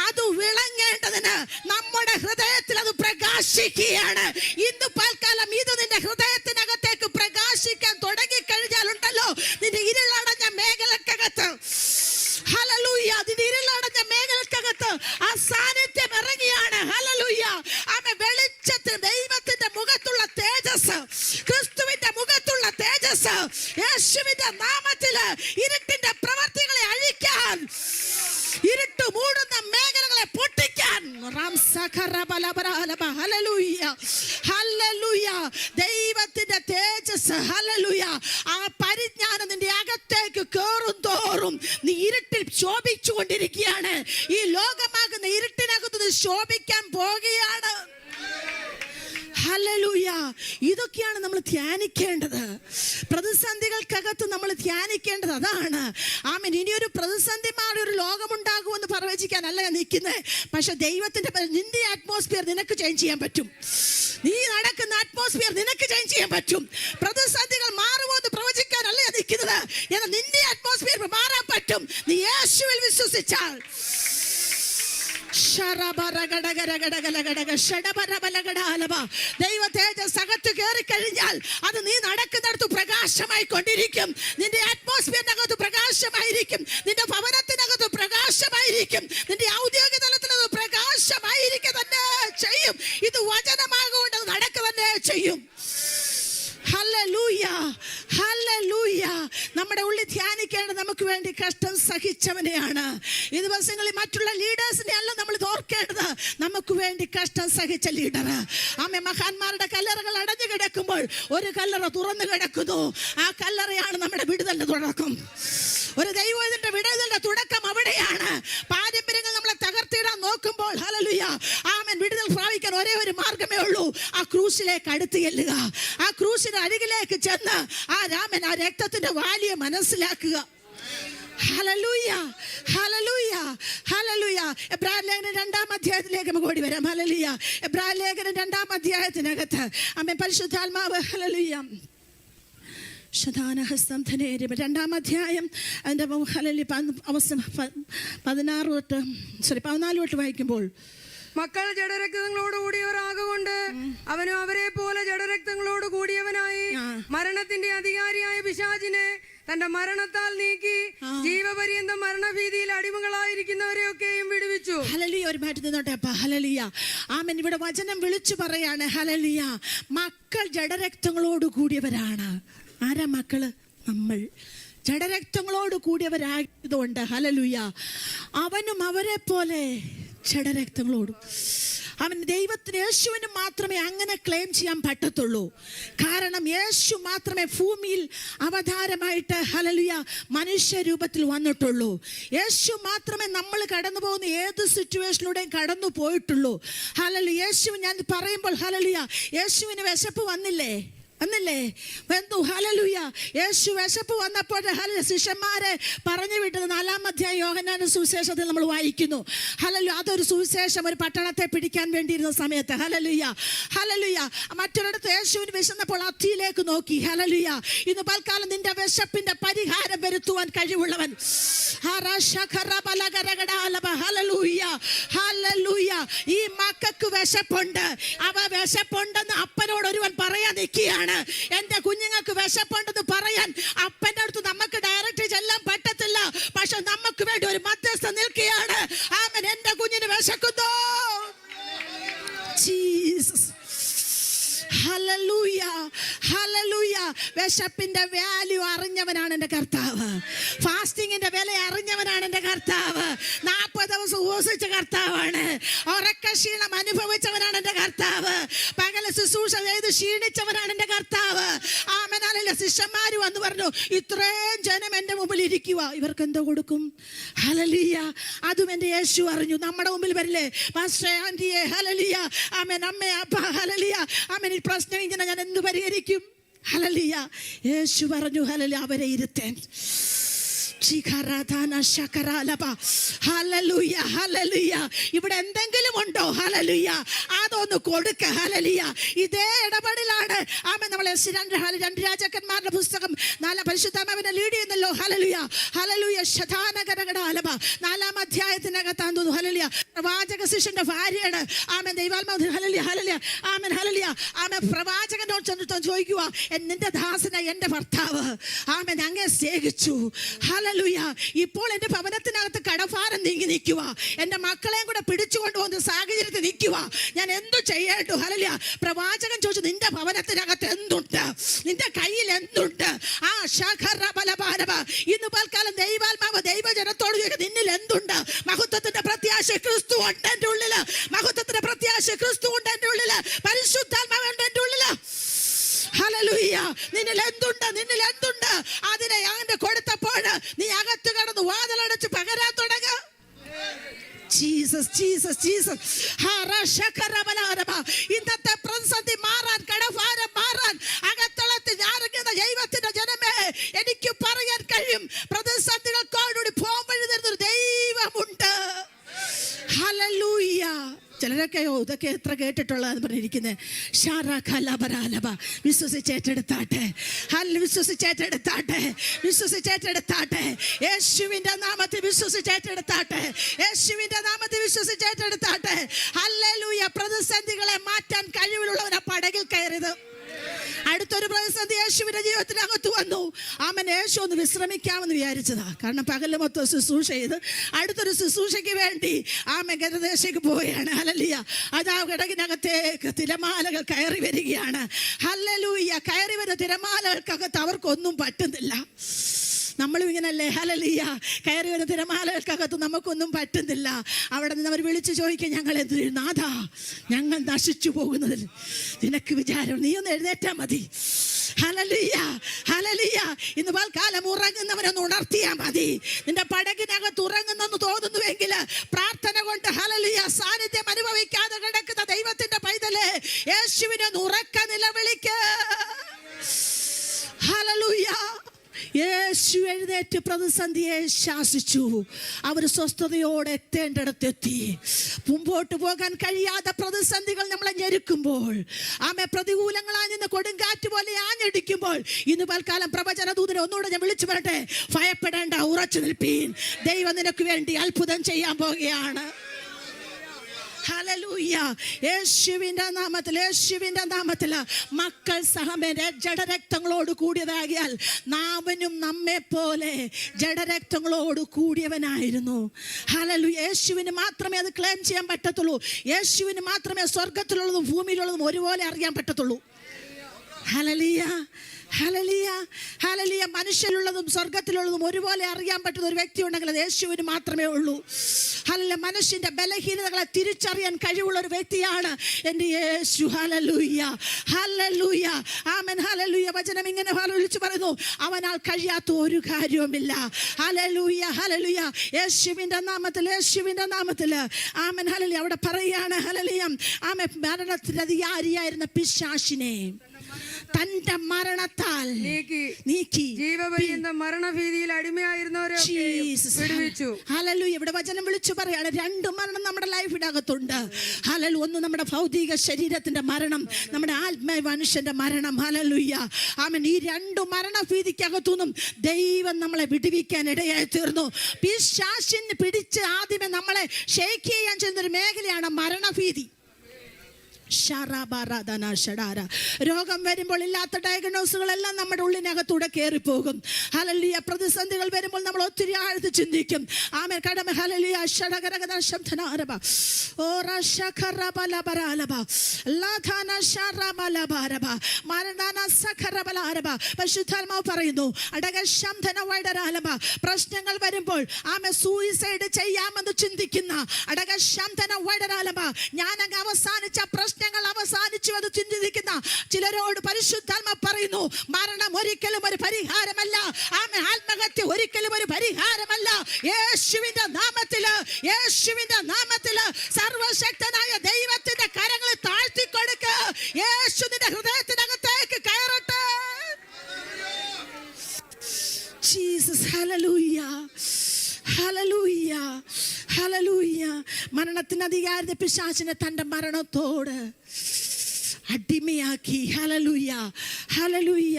അത് വിളങ്ങേണ്ടതിന് നമ്മുടെ ഹൃദയത്തിൽ അത് പ്രകാശിക്കുകയാണ്. ഇന്ന് പൽക്കാലം ഇത് നിന്റെ ഹൃദയത്തിനകത്തേക്ക് പ്രകാശിക്കാൻ തുടങ്ങിക്കഴിഞ്ഞാലുണ്ടല്ലോ, നിന്റെ ഇരുളടഞ്ഞ മേഖലക്കകത്ത്, ഹല്ലേലൂയ, നിന്റെ ഇരുളടഞ്ഞ മേഖലക്കകത്ത് ആ സാന്നിധ്യം ഇറങ്ങിയാണ്. ഹല്ലേലൂയ. ആമേൻ. വെളിച്ചത്തിന് ദൈവത്തിന്റെ മുഖത്തുള്ള തേജസ്, ക്രിസ്തുവിന്റെ മുഖത്തുള്ള തേജസ്, യേശുവിന്റെ നാമത്തില് ഇരുട്ടിന്റെ പ്രവർത്തികളെ അഴിക്കാൻ, ഇരുട്ട് മൂടുന്ന മേഖലകളെ പൊട്ടിക്കാൻ, ദൈവത്തിന്റെ തേജസ്, ഹല്ലേലൂയ, ആ പരിജ്ഞാനം നിന്റെ അകത്തേക്ക് കേറും തോറും നീ ഇരുട്ടിൽ ശോഭിച്ചുകൊണ്ടിരിക്കുകയാണ്. ഈ ലോകമാകുന്ന ഇരുട്ടിനകത്ത് ശോഭിക്കാൻ പോകുകയാണ്. ഹല്ലേലൂയ. ഇതൊക്കെയാണ് നമ്മൾ ധ്യാനിക്കേണ്ടത്. പ്രതിസന്ധികൾക്കകത്ത് നമ്മൾ ധ്യാനിക്കേണ്ടത് അതാണ്. ആമേൻ. ഇനിയൊരു പ്രതിസന്ധി മാറി ഒരു ലോകമുണ്ടാകുമെന്ന് പ്രവചിക്കാനല്ല ഞാൻ നിൽക്കുന്നത്. പക്ഷെ ദൈവത്തിന്റെ നിന്റെ അറ്റ്മോസ്ഫിയർ നിനക്ക് ചേഞ്ച് ചെയ്യാൻ പറ്റും. നീ നടക്കുന്ന അറ്റ്മോസ്ഫിയർ നിനക്ക് ചേഞ്ച് ചെയ്യാൻ പറ്റും. പ്രതിസന്ധികൾ മാറുമോ എന്ന് പ്രവചിക്കാനല്ല ഞാൻ നിൽക്കുന്നത്. എന്നാൽ നിന്റെ അറ്റ്മോസ്ഫിയർ മാറാൻ പറ്റും, നീ യേശുവിൽ വിശ്വസിച്ചാൽ. ദൈവ തേജസ് അകത്ത് കയറി കഴിഞ്ഞാൽ അത് നീ നടക്കുന്നിടത്ത് പ്രകാശമായി കൊണ്ടിരിക്കും. നിന്റെ അറ്റ്മോസ്ഫിയറിനകത്ത് പ്രകാശമായിരിക്കും, നിന്റെ ഭവനത്തിനകത്ത് പ്രകാശമായിരിക്കും, നിന്റെ ഔദ്യോഗിക തലത്തിനകത്ത് പ്രകാശമായിരിക്കുക തന്നെ ചെയ്യും. ഇത് വചനമാകൊണ്ട് നടക്കുക തന്നെ ചെയ്യും. Hallelujah, hallelujah. നമ്മുടെ ഉള്ളിൽ ധ്യാനിക്കേണ്ടത് നമുക്ക് വേണ്ടി കഷ്ടം സഹിച്ചവനെയാണ്. ഈ ദിവസങ്ങളിൽ മറ്റുള്ള ലീഡേഴ്സിനെ അല്ല നമ്മൾ ഓർക്കേണ്ടത്, നമുക്ക് വേണ്ടി കഷ്ടം സഹിച്ച ലീഡർ. ആമേ, മഹാന്മാരുടെ കല്ലറകൾ അടഞ്ഞു കിടക്കുമ്പോൾ ഒരു കല്ലറ തുറന്നു കിടക്കുന്നു. ആ കല്ലറയാണ് നമ്മുടെ വിടുതലിന്റെ തുടക്കം. ഒരു ദൈവത്തിന്റെ വിടുതലിന്റെ തുടക്കം അവിടെയാണ്. പാരമ്പര്യങ്ങൾ നമ്മളെ തകർത്തിടാൻ നോക്കുമ്പോൾ ഹല്ലേലൂയ ആമേൻ, വിടുതൽ പ്രാപിക്കാൻ ഒരേ ഒരു മാർഗമേ ഉള്ളൂ, ആ ക്രൂശിലേക്ക് അടുത്ത് ചെല്ലുക. ആ ക്രൂശിന്റെ അരികിലേക്ക് ചെന്ന് ആ രാമൻ ആ രക്തത്തിന്റെ വാല്യം മനസ്സിലാക്കുക. ഹല്ലേലൂയ, ഹല്ലേലൂയ, ഹല്ലേലൂയ. എബ്രായർ ലേഖനം 2-ാം അധ്യായത്തിലേക്ക് നമുക്ക് ഓടി വരാം. ഹല്ലേലൂയ. എബ്രായർ ലേഖനം 2-ാം അധ്യായത്തിനകത്ത് ആമേൻ, പരിശുദ്ധാത്മാവ് ഹല്ലേലൂയ 2-ാം അധ്യായം അതിൻ്റെ അവസാനം 14 തൊട്ട് വായിക്കുമ്പോൾ, മക്കൾ ജഡരക്തങ്ങളോട് കൂടിയവരാകൊണ്ട് അവനും അവരെ പോലെ ജഡരക്തങ്ങളോട് കൂടിയവനായി മരണത്തിന്റെ അധികാരിയായ പിശാചിനെ തന്റെ മരണത്താൽ നീക്കി ജീവപര്യന്തം മരണഭീതിയിൽ അടിമകളായിരിക്കുന്നവരെയൊക്കെയും വിടുവിച്ചു. ഹല്ലേലൂയ. ഒരു പാട്ട് നിന്നോട്ടെ അപ്പ. ഹല്ലേലൂയ. ആമേൻ. ഇവിടെ വചനം വിളിച്ചു പറയാണ്. ഹല്ലേലൂയ. മക്കൾ ജഡരക്തങ്ങളോട് കൂടിയവരാണ്. ആരാ മക്കള്? നമ്മൾ ജഡരക്തങ്ങളോട് കൂടിയവരായതുകൊണ്ട് ഹല്ലേലൂയ അവനും അവരെ പോലെ ജഡരക്തങ്ങളോടും. അവൻ ദൈവത്തിന്, യേശുവിന് മാത്രമേ അങ്ങനെ ക്ലെയിം ചെയ്യാൻ പറ്റത്തുള്ളൂ. കാരണം യേശു മാത്രമേ ഭൂമിയിൽ അവതാരമായിട്ട് ഹല്ലേലൂയ മനുഷ്യരൂപത്തിൽ വന്നിട്ടുള്ളൂ. യേശു മാത്രമേ നമ്മൾ കടന്നു പോകുന്ന ഏത് സിറ്റുവേഷനിലൂടെയും കടന്നു പോയിട്ടുള്ളൂ. ഹല്ലേലൂയ. യേശു, ഞാൻ പറയുമ്പോൾ ഹല്ലേലൂയ, യേശുവിന് വിശപ്പ് വന്നില്ലേ? വന്നു. ഹല്ലേലൂയ. യേശു വിശപ്പ് വന്നപ്പോൾ ശിഷ്യന്മാരെ പറഞ്ഞു വിട്ടത് 4-ാം അധ്യായം യോഹന്നാന്റെ സുവിശേഷത്തിൽ നമ്മൾ വായിക്കുന്നു. ഹല്ലേലൂയ. അതൊരു സുവിശേഷം, ഒരു പട്ടണത്തെ പിടിക്കാൻ വേണ്ടിയിരുന്ന സമയത്ത്. Hallelujah, hallelujah. മറ്റൊരിടത്ത് യേശുവിന് വിശന്നപ്പോൾ അത്തിയിലേക്ക് നോക്കി. ഹല്ലേലൂയ. ഇന്ന് പൽക്കാലം നിന്റെ വിശപ്പിന്റെ പരിഹാരം വരുത്തുവാൻ കഴിവുള്ളവൻ. Hallelujah, hallelujah. ഈ മക്കൾക്ക് വിശപ്പുണ്ട്. അവ വിശപ്പുണ്ടെന്ന് അപ്പനോട് ഒരുവൻ പറയാൻ നിൽക്കുകയാണ്. എന്റെ കുഞ്ഞുങ്ങൾക്ക് വിശപ്പുണ്ടെന്ന് പറയാൻ അപ്പന്റെ അടുത്ത് നമുക്ക് ഡയറക്റ്റ് ചെല്ലാൻ പറ്റത്തില്ല. പക്ഷെ നമുക്ക് വേണ്ടി ഒരു മധ്യസ്ഥ നിൽക്കുകയാണ്. ആമേൻ. എന്റെ കുഞ്ഞിന് വിശക്കുന്നു. ജീസസ്. ഹല്ലേലൂയ, ഹല്ലേലൂയ. വിശപ്പിന്റെ വാല്യൂ അറിഞ്ഞവനാണ് എൻ്റെ കർത്താവ്. ഫാസ്റ്റിങ്ങിന്റെ വില അറിഞ്ഞവനാണ് എൻ്റെ കർത്താവ്. 40 ദിവസം ഉപവസിച്ച കർത്താവാണ്. ഉറക്ക ക്ഷീണം അനുഭവിച്ചവനാണ് എൻ്റെ കർത്താവ്. പകല ശുശ്രൂഷ ചെയ്ത് ക്ഷീണിച്ചവനാണ് എൻ്റെ കർത്താവ്. ആമേൻ. ശിഷ്യന്മാര് വന്ന് പറഞ്ഞു, ഇത്രയും ജനം എൻ്റെ മുമ്പിൽ ഇരിക്കുക, ഇവർക്ക് എന്തോ കൊടുക്കും? ഹല്ലേലൂയ. അതും എൻ്റെ യേശു അറിഞ്ഞു. നമ്മുടെ മുമ്പിൽ വരില്ലേ പാസ്റ്റർ ആന്റിയെ? ഹല്ലേലൂയ. ആമേൻ. അമ്മേ, അപ്പ. ഹല്ലേലൂയ. ആമേൻ. ഈ പ്രശ്നം ഇങ്ങനെ ഞാൻ എന്ത് പരിഹരിക്കും? ഹല്ലേലൂയ. യേശു പറഞ്ഞു ഹല്ലേലൂയ അവരെ ഇരുത്താൻ. Hallelujah, hallelujah. ഇവിടെ എന്തെങ്കിലും ഉണ്ടോ? ഹല്ലേലൂയ. അതൊന്ന് കൊടുക്ക. ഹല്ലേലൂയ. ഇതേ ഇടപെടലാണ് ആമേൻ. നമ്മൾ 2 രാജാക്കന്മാരുടെ പുസ്തകം 4 പരിശുദ്ധാത്മാവിനെ ലീഡ് ചെയ്യുന്നല്ലോ. ഹല്ലേലൂയ, ഹല്ലേലൂയ. 4-ാം അധ്യായത്തിനകത്താന്ന് തോന്നുന്നു. ഹല്ലേലൂയ. പ്രവാചക ശിഷ്യന്റെ ഭാര്യയാണ് ആമേൻ ദൈവാത്മാവ്. ഹല്ലേലൂയ, ഹല്ലേലൂയ. ആമേൻ, ഹല്ലേലൂയ. ആമേൻ. പ്രവാചകനോട് ചെന്നിട്ട് ചോദിക്കുക, നിന്റെ ദാസന എൻ്റെ ഭർത്താവ് ആമേൻ അങ്ങേ സ്നേഹിച്ചു. ഹല്ലേലൂയ. ഇപ്പോൾ എൻ്റെ ഭവനത്തിനകത്ത് കടഭാരം നീങ്ങി നിൽക്കുക, എൻ്റെ മക്കളെയും കൂടെ പിടിച്ചുകൊണ്ട് പോകുന്ന സാഹചര്യത്തിൽ നിൽക്കുക, ഞാൻ എന്തു ചെയ്യട്ടു? ഹല്ലേലൂയ. പ്രവാചകൻ ചോദിച്ചു, നിന്റെ ഭവനത്തിനകത്ത് എന്തുണ്ട്? നിന്റെ കയ്യിൽ എന്തുണ്ട്? ഇന്ന് പൽക്കാലം ദൈവാത്മാവ് ദൈവജനത്തോട് ചോദിക്കുക, നിന്നിൽ എന്തുണ്ട്? മഹത്വത്തിന്റെ പ്രത്യാശ ക്രിസ്തു ഉണ്ട് എൻ്റെ ഉള്ളില്. മഹത്വത്തിന്റെ പ്രത്യാശ ക്രിസ്തു ഉണ്ട് എൻ്റെ ഉള്ളില്. പരിശുദ്ധാത്മാവ് ഉണ്ട് എൻ്റെ ഉള്ളില്. ഹല്ലേലൂയ. നിന്നിൽ എന്തുണ്ട്? നിന്നിൽ എന്തുണ്ട്? അതിനെ അവന്റെ കൊടുത്തപ്പോൾ നീ അകത്ത് കടന്ന് വാതിലടച്ച് പകരാൻ തുടങ്ങ. Jesus, Jesus, Jesus. ഇന്നത്തെ പ്രതിസന്ധി മാറാൻ, കടഭാരം മാറാൻ, അകത്തളത്തിൽ ഞാനിരിക്കുന്ന ദൈവത്തിന്റെ ജനമേ, എനിക്ക് പറയാൻ കഴിയും, പ്രതിസന്ധികൾക്കോടുകൂടി പോംവഴി തരുന്നൊരു ദൈവമുണ്ട്. ഹല്ലേലൂയ. ചിലരൊക്കെയോ ഇതൊക്കെ എത്ര കേട്ടിട്ടുള്ളതെന്ന് പറഞ്ഞിരിക്കുന്നത്. വിശ്വസിച്ചേറ്റെടുത്താട്ടെ, വിശ്വസിച്ചേറ്റെടുത്താട്ടെ, വിശ്വസിച്ചേറ്റെടുത്താട്ടെ. യേശുവിന്റെ നാമത്തിൽ വിശ്വസിച്ചേറ്റെടുത്താട്ടെ, യേശുവിന്റെ നാമത്തിൽ വിശ്വസിച്ചേറ്റെടുത്താട്ടെ. ഹല്ലേലൂയ. പ്രതിസന്ധികളെ മാറ്റാൻ കഴിവിലുള്ളവനാ പടകിൽ കയറിയത്. അടുത്തൊരു പ്രതിസന്ധി യേശുവിന്റെ ജീവിതത്തിനകത്ത് വന്നു. ആമൻ. യേശു ഒന്ന് വിശ്രമിക്കാമെന്ന് വിചാരിച്ചതാ. കാരണം പകല് മൊത്തം ശുശ്രൂഷ ചെയ്ത് അടുത്തൊരു ശുശ്രൂഷയ്ക്ക് വേണ്ടി ആമൻ ഗദദേശേക്ക് പോവുകയാണ്. ഹല്ലേലൂയ. അതാ കിടകിനകത്തേക്ക് തിരമാലകൾ കയറി വരികയാണ്. ഹല്ലേലൂയ. കയറി വരുന്ന തിരമാലകൾക്കകത്ത് അവർക്കൊന്നും പറ്റുന്നില്ല. നമ്മളും ഇങ്ങനല്ലേ? ഹല്ലേലൂയ. കയറി വരുന്ന തിരമാലകൾക്കകത്ത് നമുക്കൊന്നും പറ്റുന്നില്ല. അവിടെ നിന്ന് അവർ വിളിച്ചു ചോദിക്കുക, ഞങ്ങൾ എന്ത് ചെയ്യും നാഥാ, ഞങ്ങൾ നശിച്ചു പോകുന്നതിൽ നിനക്ക് വിചാരം, നീ ഒന്ന് എഴുന്നേറ്റാ മതി. Hallelujah, hallelujah. ഇന്ന് പൽക്കാലം ഉറങ്ങുന്നവരൊന്ന് ഉണർത്തിയാ മതി. നിന്റെ പടകിനകത്ത് ഉറങ്ങുന്നെന്ന് തോന്നുന്നുവെങ്കിൽ പ്രാർത്ഥന കൊണ്ട് ഹല്ലേലൂയ സാന്നിധ്യം അനുഭവിക്കാതെ കിടക്കുന്ന ദൈവത്തിന്റെ പൈതലേ, യേശുവിനെ ഉറക്ക നിലവിളിക്ക്. ഹല്ലേലൂയ. യേശു എഴുന്നേറ്റ് പ്രതിസന്ധിയെ ശാസിച്ചു. അവർ സ്വസ്ഥതയോടെ എത്തേണ്ടിടത്തെത്തി. മുമ്പോട്ട് പോകാൻ കഴിയാത്ത പ്രതിസന്ധികൾ നമ്മളെ ഞെരുക്കുമ്പോൾ, പ്രതികൂലങ്ങളായി നിന്ന് കൊടുങ്കാറ്റ് പോലെ ആഞ്ഞടിക്കുമ്പോൾ, ഇന്ന് പൽക്കാലം പ്രവചന ദൂതനെ ഒന്നുകൂടെ ഞാൻ വിളിച്ചു പറയട്ടെ, ഭയപ്പെടേണ്ട, ഉറച്ചു നിൽപ്പീൻ. ദൈവം നിനക്ക് വേണ്ടി അത്ഭുതം ചെയ്യാൻ പോകുകയാണ്. ഹല്ലേലൂയ. യേശുവിന്റെ നാമത്തിൽ, യേശുവിന്റെ നാമത്തിൽ മക്കൾ സഹമേനെ ജഡരക്തങ്ങളോട് കൂടിയതാകിയാൽ നാമനും നമ്മെ പോലെ ജഡരക്തങ്ങളോട് കൂടിയവനായിരുന്നു. ഹല്ലേലൂയ. യേശുവിന് മാത്രമേ അത് ക്ലെയിം ചെയ്യാൻ പറ്റത്തുള്ളൂ. യേശുവിന് മാത്രമേ സ്വർഗത്തിലുള്ളതും ഭൂമിയിലുള്ളതും ഒരുപോലെ അറിയാൻ പറ്റത്തുള്ളൂ. ഹല്ലേലൂയ, ഹല്ലേലൂയ, ഹല്ലേലൂയ. മനുഷ്യരുള്ളതും സ്വർഗത്തിലുള്ളതും ഒരുപോലെ അറിയാൻ പറ്റുന്ന ഒരു വ്യക്തി ഉണ്ടെങ്കിൽ അത് യേശുവിന് മാത്രമേ ഉള്ളൂ. ഹല്ലേലൂയ. മനുഷ്യന്റെ ബലഹീനതകളെ തിരിച്ചറിയാൻ കഴിവുള്ള ഒരു വ്യക്തിയാണ് എൻ്റെ യേശു. ഹല്ലേലൂയ, ഹല്ലേലൂയ, ആമേൻ, ഹല്ലേലൂയ. വചനം ഇങ്ങനെ വിളിച്ചു പറയുന്നു, അവനാൽ കഴിയാത്ത ഒരു കാര്യവുമില്ല. Hallelujah, hallelujah. യേശുവിന്റെ നാമത്തിൽ, യേശുവിന്റെ നാമത്തിൽ, ആമേൻ, ഹല്ലേലൂയ. അവിടെ പറയുകയാണ്, ഹല്ലേലൂയ, ആമേൻ, മരണത്തിന്റെ അധികാരിയായിരുന്ന പിശാചിനെ തന്റെ മരണത്താൽ നീക്കി ജീവപര്യന്തം മരണഭീതിയിൽ അടിമയായിരുന്നവരെ വിടുവിച്ചു. ഹല്ലേലൂയ. ഇവിടെ വചനം വിളിച്ചു പറയാണ്, രണ്ട് മരണം നമ്മുടെ ലൈഫിനകത്തുണ്ട്. ഹല്ലേലൂയ. ഒന്ന് നമ്മുടെ ഭൗതിക ശരീരത്തിന്റെ മരണം, നമ്മുടെ ആത്മീയ മനുഷ്യന്റെ മരണം. ഹല്ലേലൂയ, ആമേൻ. ഈ രണ്ട് മരണഭീതിക്കകത്തുനിന്നും ദൈവം നമ്മളെ വിടുവിക്കാൻ ഇടയായി തീർന്നു. പിശാചിനെ പിടിച്ച് ആദ്യമേ നമ്മളെ ഷേക്ക് ചെയ്യാൻ ചെയ്യുന്ന ഒരു മേഖലയാണ് മരണഭീതി. രോഗം വരുമ്പോൾ ഇല്ലാത്ത ഡയഗ്നോസുകളെല്ലാം നമ്മുടെ ഉള്ളിനകത്തൂടെ കയറിപ്പോകും. ഹല്ലേലൂയ. പ്രതിസന്ധികൾ വരുമ്പോൾ നമ്മൾ ഒത്തിരി ആഴ്ത്തി ചിന്തിക്കും. ആമേൻ, കടമ. ഹല്ലേലൂയ. പരിശുദ്ധാത്മാവ് പറയുന്നു, പ്രശ്നങ്ങൾ വരുമ്പോൾ സൂയിസൈഡ് ചെയ്യാമെന്ന് ചിന്തിക്കുന്ന ഞാനങ്ങ് അവസാനിച്ച പ്രശ്നങ്ങൾ അവസാനിച്ചു എന്ന് ചിന്തിക്കുന്ന ചിലരോട് പരിശുദ്ധാത്മ പറയുന്നു, മരണം ഒരിക്കലും ഒരു പരിഹാരമല്ല. ആത്മഹത്യ ഒരിക്കലും ഒരു പരിഹാരമല്ല. യേശുവിന്റെ നാമത്തില്, യേശുവിന്റെ നാമത്തില് സർവശക്തനായ ദൈവത്തിന്റെ കരങ്ങളിൽ താഴ്ത്തിക്കൊടുക്ക. യേശു നിന്റെ ഹൃദയത്തിനകത്തേക്ക് കയറട്ടെ. ജീസസ്. ഹല്ലേലൂയ, ഹല്ലേലൂയ, ഹല്ലേലൂയ. മരണത്തിന് അധികാരത്തെ പിശാചിനെ തന്റെ മരണത്തോട് അടിമയാക്കി. ഹല്ലേലൂയ, ഹല്ലേലൂയ,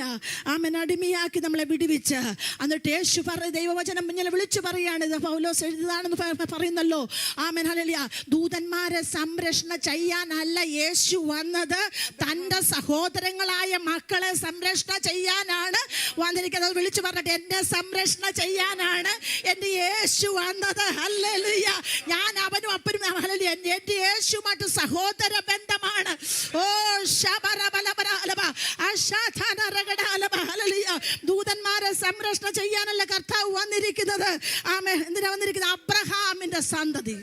ആമേൻ. അടിമയാക്കി നമ്മളെ വിടുവിച്ച് എന്നിട്ട് യേശു ദൈവവചനം ഇങ്ങനെ വിളിച്ചു പറയാണ്, പൗലോസ് എഴുതിയതാണെന്ന് പറയുന്നല്ലോ. ആമേൻ, ഹല്ലേലൂയ. ദൂതന്മാരെ സംരക്ഷണ ചെയ്യാനല്ല യേശു വന്നത്, തൻ്റെ സഹോദരങ്ങളായ മക്കളെ സംരക്ഷണ ചെയ്യാനാണ് വന്നിരിക്കുന്നത്. വിളിച്ചു പറഞ്ഞിട്ട്, എന്നെ സംരക്ഷണ ചെയ്യാനാണ് എൻ്റെ യേശു വന്നത്. ഹല്ലേലൂയ. ഞാൻ അവനും അപ്പനും, ഹല്ലേലൂയ, എൻ്റെ യേശുമായിട്ട് സഹോദര ബന്ധമാണ്. ഓ ദൂതന്മാരെ സംരക്ഷണ ചെയ്യാനല്ല കർത്താവ് വന്നിരിക്കുന്നത്. ആമേൻ. എന്തിനാ വന്നിരിക്കുന്നത്? അബ്രഹാമിന്റെ സന്തതി.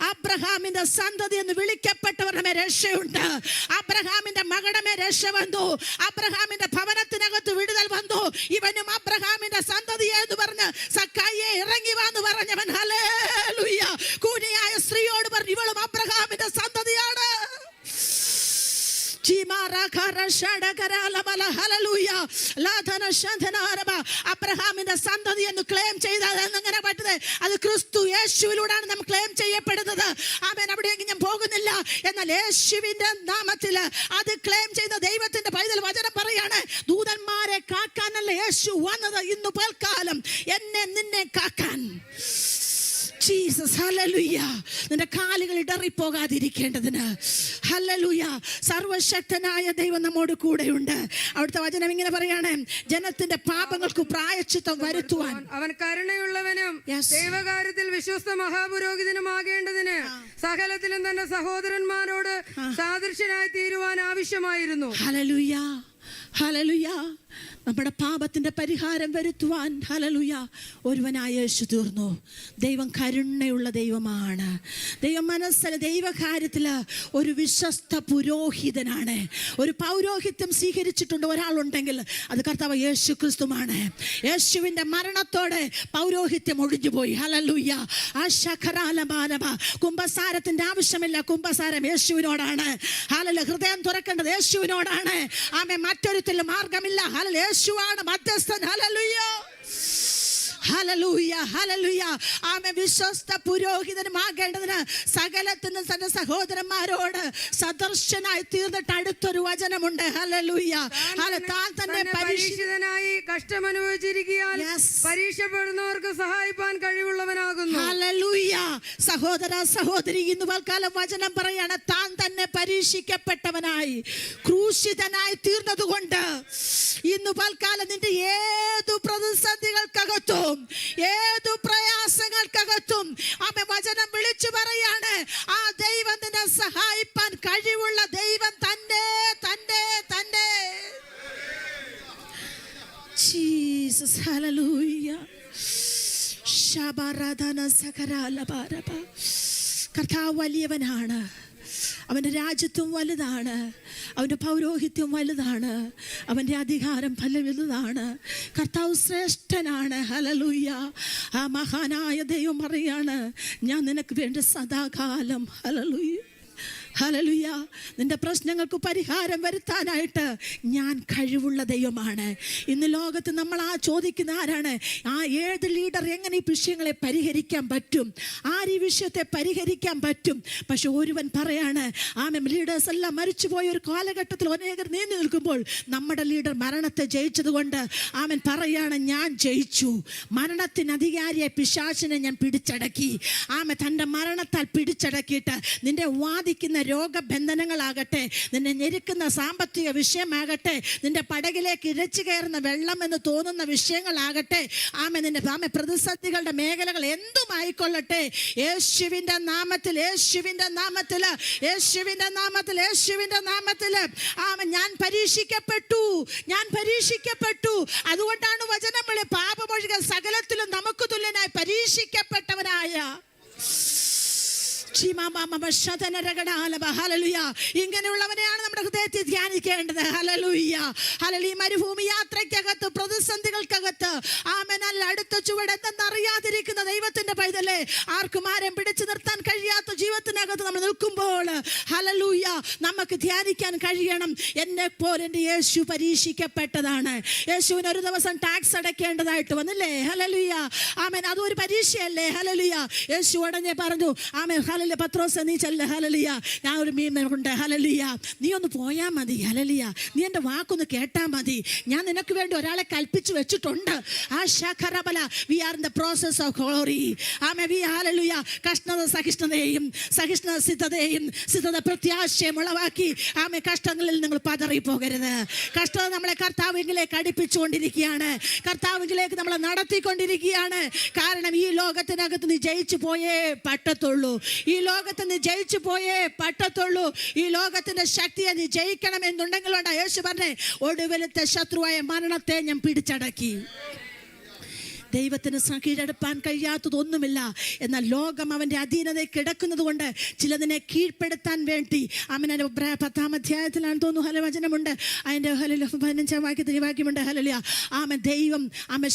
അബ്രഹാമിന്റെ സന്തതി എന്ന് വിളിക്കപ്പെട്ടവരുടെ രക്ഷയുണ്ട്. അബ്രഹാമിന്റെ മകളുടെ രക്ഷ വന്നു. അബ്രഹാമിന്റെ ഭവനത്തിനകത്ത് വിടുതൽ വന്നു. ഇവനും അബ്രഹാമിന്റെ സന്തതി എന്ന് പറഞ്ഞ് സക്കായിയെ ഇറങ്ങി വന്നു പറഞ്ഞവൻ. ഹല്ലേലൂയ. കൂനിയായ സ്ത്രീയോട് പറഞ്ഞു, ഇവളും അബ്രഹാമിന്റെ സന്തതിയാണ്. അബ്രഹാമിന്റെ സന്തതി എന്ന് ക്ലെയിം ചെയ്താൽ എങ്ങനെ പറ്റുന്നത്? അത് ക്രിസ്തു യേശുവിലൂടെയാണ് നാം ക്ലെയിം ചെയ്യപ്പെടുന്നത്. ആമേൻ. അവിടേക്ക് ഞാൻ പോകുന്നില്ല. എന്നാൽ യേശുവിന്റെ നാമത്തിൽ അത് ക്ലെയിം ചെയ്ത ദൈവത്തിന്റെ പൈതൽ വചനം പറയാണ്, ദൂതന്മാരെ കാക്കാനല്ല യേശു വന്നത്, ഇന്ന് പൽക്കാലം എന്നെ നിന്നെ കാക്കാൻ. ജീസസ്. ഹല്ലേലൂയ. നിന്റെ കാലുകൾ ഇടറിപ്പോകാതിരിക്കേണ്ടതിന്. ഹല്ലേലൂയ. സർവശക്തനായ ദൈവം നമ്മോട് കൂടെയുണ്ട്. അവിടുത്തെ വചനം ഇങ്ങനെ പറയാണ്, ജനത്തിന്റെ പാപങ്ങൾക്ക് പ്രായശ്ചിത്തം വരുത്തുവാൻ അവൻ കരുണയുള്ളവനും ദൈവകാര്യത്തിൽ വിശ്വസ്ത മഹാപുരോഹിതനുമാകേണ്ടതിന് സകലത്തിലും തന്റെ സഹോദരന്മാരോട് സാദൃശ്യനായി തീരുവാൻ ആവശ്യമായിരുന്നു. Hallelujah, hallelujah. നമ്മുടെ പാപത്തിൻ്റെ പരിഹാരം വരുത്തുവാൻ ഹല്ലേലൂയ ഒരുവനായ യേശു തീർന്നു. ദൈവം കരുണയുള്ള ദൈവമാണ്. ദൈവം മനസ്സിൽ ദൈവകാര്യത്തിൽ ഒരു വിശ്വസ്ത പുരോഹിതനാണ്. ഒരു പൗരോഹിത്യം സ്വീകരിച്ചിട്ടുണ്ട് ഒരാളുണ്ടെങ്കിൽ അത് കർത്താവ് യേശു ക്രിസ്തുവാണ്. യേശുവിൻ്റെ മരണത്തോടെ പൗരോഹിത്യം ഒഴിഞ്ഞുപോയി. ഹല്ലേലൂയ. കുമ്പസാരത്തിൻ്റെ ആവശ്യമില്ല. കുമ്പസാരം യേശുവിനോടാണ്. ഹല്ലേലൂയ. ഹൃദയം തുറക്കേണ്ടത് യേശുവിനോടാണ്. ആമേൻ. മറ്റൊരുത്തിൽ മാർഗമില്ല. ഹല്ലേലൂയ. യേശുവാണ് മധ്യസ്ഥൻ. ഹല്ലേലൂയ. ഹല്ലേലൂയ. ഹല്ലേലൂയ. ആമേൻ. വിശ്വസ്ത പുരോഹിതനുമാകേണ്ടതിന് സകലത്തിനും തന്റെ സഹോദരന്മാരോട് സദർശനായി തീർന്നിട്ട് അടുത്തൊരു വചനമുണ്ട്. ഹല്ലേലൂയ. താൻ തന്നെ പരീക്ഷിതനായി കഷ്ടമനുഭവിച്ചിരിക്കാൻ പരീക്ഷപ്പെടുന്നവർക്ക് സഹായിപ്പാൻ കഴിവുള്ളവനാകുന്നു. ഹല്ലേലൂയ. സഹോദര സഹോദരി, ഇന്ന് പൽക്കാലം വചനം പറയാണ്, താൻ തന്നെ പരീക്ഷിക്കപ്പെട്ടവനായി ക്രൂശിതനായി തീർന്നതുകൊണ്ട് ഇന്ന് പൽക്കാലം നിന്റെ ഏതു പ്രതിസന്ധികൾക്കകത്തും ഏതു പ്രയാസങ്ങൾക്കകത്തും ആമേൻ വചനം വിളിച്ചു പറയാണ്, ആ ദൈവം നിന്നെ സഹായിപ്പാൻ കഴിവുള്ള ദൈവം തന്നെ തന്നെ തന്നെ. ജീസസ്. ഹല്ലേലൂയ. ശബരദന സകരാലബാരബ. കർത്താവ് വലിയവനാണ്. അവൻ്റെ രാജ്യത്വം വലുതാണ്. അവൻ്റെ പൗരോഹിത്യം വലുതാണ്. അവൻ്റെ അധികാരം വലുതാണ്. കർത്താവ് ശ്രേഷ്ഠനാണ്. ഹല്ലേലൂയ. ആ മഹാനായ ദൈവം പറയാണ്, ഞാൻ നിനക്ക് വേണ്ടി സദാകാലം ഹല്ലേലൂയ ഹല്ലേലൂയ നിന്റെ പ്രശ്നങ്ങൾക്ക് പരിഹാരം വരുത്താനായിട്ട് ഞാൻ കഴിവുള്ള ദൈവമാണ്. ഇന്ന് ലോകത്ത് നമ്മൾ ചോദിക്കുന്ന ആരാണ്? ഏത് ലീഡർ എങ്ങനെ ഈ വിഷയങ്ങളെ പരിഹരിക്കാൻ പറ്റും? ഈ വിഷയത്തെ പരിഹരിക്കാൻ പറ്റും? പക്ഷെ ഒരുവൻ പറയാണ്, ലീഡേഴ്സ് എല്ലാം മരിച്ചുപോയ ഒരു കാലഘട്ടത്തിൽ അനേകർ നീന്തി നിൽക്കുമ്പോൾ നമ്മുടെ ലീഡർ മരണത്തെ ജയിച്ചതുകൊണ്ട് പറയാണ്, ഞാൻ ജയിച്ചു. മരണത്തിന് അധികാരിയെ പിശാചിനെ ഞാൻ പിടിച്ചടക്കി. തൻ്റെ മരണത്താൽ പിടിച്ചടക്കിയിട്ട് നിന്റെ വാദിക്കുന്ന രോഗബന്ധനങ്ങളാകട്ടെ, നിന്നെ ഞെരുക്കുന്ന സാമ്പത്തിക വിഷയമാകട്ടെ, നിന്റെ പടകിലേക്ക് ഇരച്ചു കയറുന്ന വെള്ളം എന്ന് തോന്നുന്ന വിഷയങ്ങളാകട്ടെ, നിന്റെ പ്രതിസന്ധികളുടെ മേഖലകൾ എന്തുമായിക്കൊള്ളട്ടെ, യേശുവിൻ്റെ നാമത്തിൽ യേശുവിൻ്റെ നാമത്തിൽ യേശുവിൻ്റെ നാമത്തിൽ യേശുവിൻ്റെ നാമത്തിൽ ഞാൻ പരീക്ഷിക്കപ്പെട്ടു. ഞാൻ പരീക്ഷിക്കപ്പെട്ടു. അതുകൊണ്ടാണ് വചനം വിളി, പാപമൊഴികെ സകലത്തിലും നമുക്ക് തുല്യനായി പരീക്ഷിക്കപ്പെട്ടവനായ ഇങ്ങനെയുള്ളവനെയാണ് നമ്മുടെ ഹൃദയത്തിൽ ധ്യാനിക്കേണ്ടത്. ഹല്ലേലൂയ. ഹല്ലേലൂയ. മരുഭൂമി യാത്രയ്ക്കകത്ത്, പ്രതിസന്ധികൾക്കകത്ത് അടുത്ത ചുവട് എന്തെന്നറിയാതിരിക്കുന്ന ദൈവത്തിന്റെ പൈതലേ, ആർക്കും ആരും പിടിച്ചു നിർത്താൻ കഴിയാത്ത ജീവിതത്തിനകത്ത് നമ്മൾ നിൽക്കുമ്പോൾ ഹല്ലേലൂയ നമുക്ക് ധ്യാനിക്കാൻ കഴിയണം, എന്നെ പോലെ എൻ്റെ യേശു പരീക്ഷിക്കപ്പെട്ടതാണ്. യേശുവിന് ഒരു ദിവസം ടാക്സ് അടയ്ക്കേണ്ടതായിട്ട് വന്നില്ലേ? ഹല്ലേലൂയ. അതൊരു പരീക്ഷയല്ലേ? ഹല്ലേലൂയ. യേശു ഉടനെ പറഞ്ഞു, പത്രോസ് നീ ചെല്ല്. ഹല്ലേലൂയ. ഞാൻ ഒരു മീനുണ്ട്. ഹല്ലേലൂയ. നീ ഒന്ന് പോയാൽ മതി. ഹല്ലേലൂയ. നീ എൻ്റെ വാക്കൊന്ന് കേട്ടാൽ മതി. ഞാൻ നിനക്ക് വേണ്ടി ഒരാളെ കൽപ്പിച്ചു വെച്ചിട്ടുണ്ട്. We are in the process of glory. Hallelujah. കഷ്ടത സഹിഷ്ണുതയെയും സഹിഷ്ണുത സിദ്ധതയെയും സിദ്ധത പ്രത്യാശയും ഉളവാക്കി കഷ്ടങ്ങളിൽ നിങ്ങൾ പതറിപ്പോകരുത്. കഷ്ടത നമ്മളെ കർത്താവിലേക്ക് അടുപ്പിച്ചുകൊണ്ടിരിക്കുകയാണ്. കർത്താവിലേക്ക് നമ്മളെ നടത്തിക്കൊണ്ടിരിക്കുകയാണ്. കാരണം ഈ ലോകത്തിനകത്ത് നീ ജയിച്ചു പോയേ പറ്റത്തുള്ളൂ. ഈ ലോകത്ത് നീ ജയിച്ചു പോയേ പറ്റത്തുള്ളൂ. ഈ ലോകത്തിന്റെ ശക്തിയെ നീ ജയിക്കണമെന്നുണ്ടെങ്കിലുണ്ട് യേശു പറഞ്ഞേ, ഒടുവിലത്തെ ശത്രുവായ മരണത്തെ ഞാൻ പിടിച്ചടക്കി. ദൈവത്തിന് കീഴടപ്പാൻ കഴിയാത്തതൊന്നുമില്ല. എന്നാൽ ലോകം അവൻ്റെ അധീനതയിൽ കിടക്കുന്നത് കൊണ്ട് ചിലതിനെ കീഴ്പ്പെടുത്താൻ വേണ്ടി 10-ാം അധ്യായത്തിലാണ് തോന്നുന്നു വചനമുണ്ട്. അതിൻ്റെ 15-ാം വാക്യമുണ്ട്. ഹല്ലേലൂയ. ദൈവം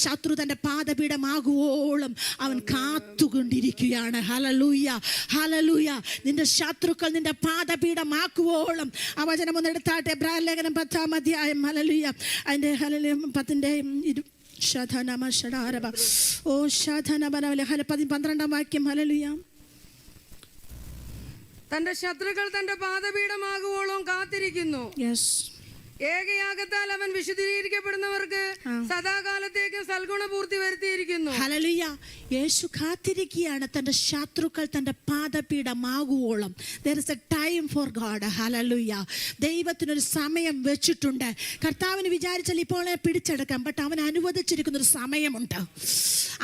ശത്രു തൻ്റെ പാദപീഠമാകുവോളം അവൻ കാത്തുകൊണ്ടിരിക്കുകയാണ്. ഹല്ലേലൂയ. ഹല്ലേലൂയ. നിന്റെ ശത്രുക്കൾ നിന്റെ പാദപീഠമാക്കുവോളം ആ വചനം ഒന്ന് എടുത്താട്ടെ. എബ്രായർ ലേഖനം 10-ാം അധ്യായം. ഹല്ലേലൂയ. അതിൻ്റെ 10-ന്റെ 12-ാം വാക്യം. ഹല്ലേലൂയ. തന്റെ ശത്രുക്കൾ തന്റെ പാദപീഠമാകുവോളം കാത്തിരിക്കുന്നു. ഏകയാഗത്താൽ അവൻ വിശുദ്ധീകരിക്കപ്പെടുന്നവർക്ക് സദാകാലത്തേക്ക് സൽഗുണപൂർത്തി വരുത്തിയിരിക്കുന്നു. ഹല്ലേലൂയ. യേശു കാത്തിരിക്കുകയാണ് തന്റെ ശത്രുക്കൾ തന്റെ പാദപീഠമാകുവോളം. There is a time for God. ഹല്ലേലൂയ. ദൈവത്തിനൊരു സമയം വെച്ചിട്ടുണ്ട്. കർത്താവിന് വിചാരിച്ചാൽ ഇപ്പോൾ പിടിച്ചെടുക്കാം. ബട്ട് അവൻ അനുവദിച്ചിരിക്കുന്നൊരു സമയമുണ്ട്.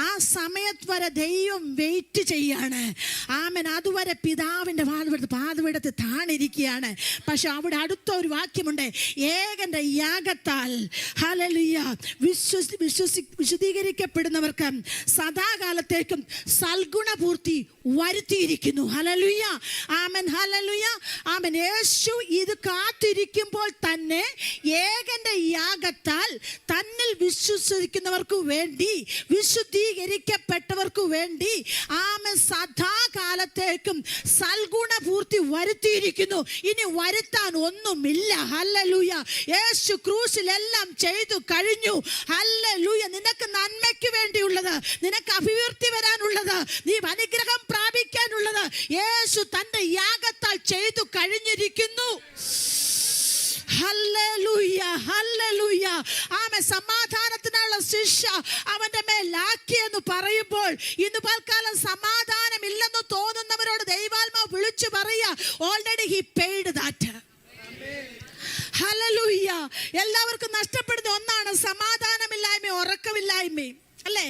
ആ സമയത്ത് വരെ ദൈവം വെയിറ്റ് ചെയ്യാണ്. അതുവരെ പിതാവിന്റെ പാദപീഠത്തിൽ താണിരിക്കുകയാണ്. പക്ഷെ അവിടെ അടുത്ത ഒരു വാക്യമുണ്ട്, ഏകന്റെ യാഗത്താൽ ഹല്ലേലൂയ വിശുദ്ധീകരിക്കപ്പെടുന്നവർക്ക് സദാകാലത്തേക്കും സൽഗുണപൂർത്തി വരുത്തിയിരിക്കുന്നു. ഹല്ലേലൂയ, ആമേൻ, ഹല്ലേലൂയ, ആമേൻ. യേശു ഇത് കാത്തിരിക്കുമ്പോൾ തന്നെ ഏകന്റെ യാഗത്താൽ തന്നിൽ വിശ്വസിക്കുന്നവർക്ക് വേണ്ടി, വിശുദ്ധീകരിക്കപ്പെട്ടവർക്ക് വേണ്ടി ആമേൻ സദാകാലത്തേക്കും സൽഗുണപൂർത്തി വരുത്തിയിരിക്കുന്നു. ഇനി വരുത്താൻ ഒന്നുമില്ല. ഹല്ലേലൂയ, യേശു ക്രൂശിൽ എല്ലാം ചെയ്തു കഴിഞ്ഞു. ഹല്ലേലൂയ, നിനക്ക് നന്മയ്ക്ക് വേണ്ടിയുള്ളത്, നിനക്ക് അഭിവൃദ്ധി വരാനുള്ളത്, നീ അനുഗ്രഹം പ്രാപിക്കാനുള്ളത് യേശു തന്റെ യാഗത്താൽ ചെയ്തു കഴിഞ്ഞിരിക്കുന്നു. ഹല്ലേലൂയ, ഹല്ലേലൂയ, ആമേൻ. സമാധാനത്തിനുള്ള ശിക്ഷ അവന്റെ മേലാക്കിയെന്ന് പറയുമ്പോൾ ഇന്ന് പൽക്കാലം സമാധാനം ഇല്ലെന്ന് തോന്നുന്നവരോട് ദൈവാത്മാവ് വിളിച്ചു പറയുക, already he paid that. Hallelujah. എല്ലാവർക്കും നഷ്ടപ്പെടുന്ന ഒന്നാണ് സമാധാനമില്ലായ്മയും ഉറക്കമില്ലായ്മയും, അല്ലേ?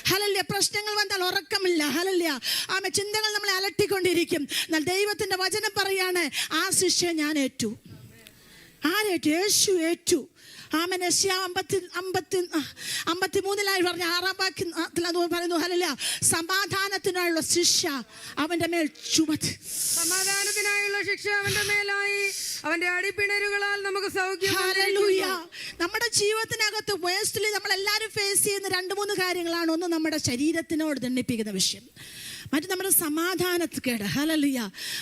ഹല്ലേലൂയ. പ്രശ്നങ്ങൾ വന്നാൽ ഉറക്കമില്ല. ഹല്ലേലൂയ, ആമേൻ. ചിന്തകൾ നമ്മളെ അലട്ടിക്കൊണ്ടിരിക്കും. എന്നാൽ ദൈവത്തിന്റെ വചനം പറയാണ്, ആ ശിക്ഷ ഞാൻ ഏറ്റു. ആരേറ്റു? യേശു ഏറ്റു. ആമേൻ. യെശയ്യാ 53 പറഞ്ഞ 6 വാക്യത്തിൽ അത് പറയുന്നു, ഹല്ലേലൂയ, സമാധാനത്തിനായുള്ള ശിക്ഷ അവന്റെ മേൽ ചുമത്തി. സമാധാനത്തിനായുള്ള ശിക്ഷ അവന്റെ മേലായി, അവന്റെ അടിപ്പിണരുകളാൽ നമുക്ക് സൗഖ്യം. ഹല്ലേലൂയ. നമ്മുടെ ജീവിതത്തിനകത്ത് വേസ്റ്റിൽ നമ്മൾ എല്ലാവരും ഫേസ് ചെയ്യുന്ന 2-3 കാര്യങ്ങളാണ്. ഒന്ന് നമ്മുടെ ശരീരത്തിനോട് ദണ്ഡിപ്പിക്കുന്ന വിഷയം, മറ്റു നമ്മുടെ സമാധാനക്കേട്, ഹല്ലേലൂയ,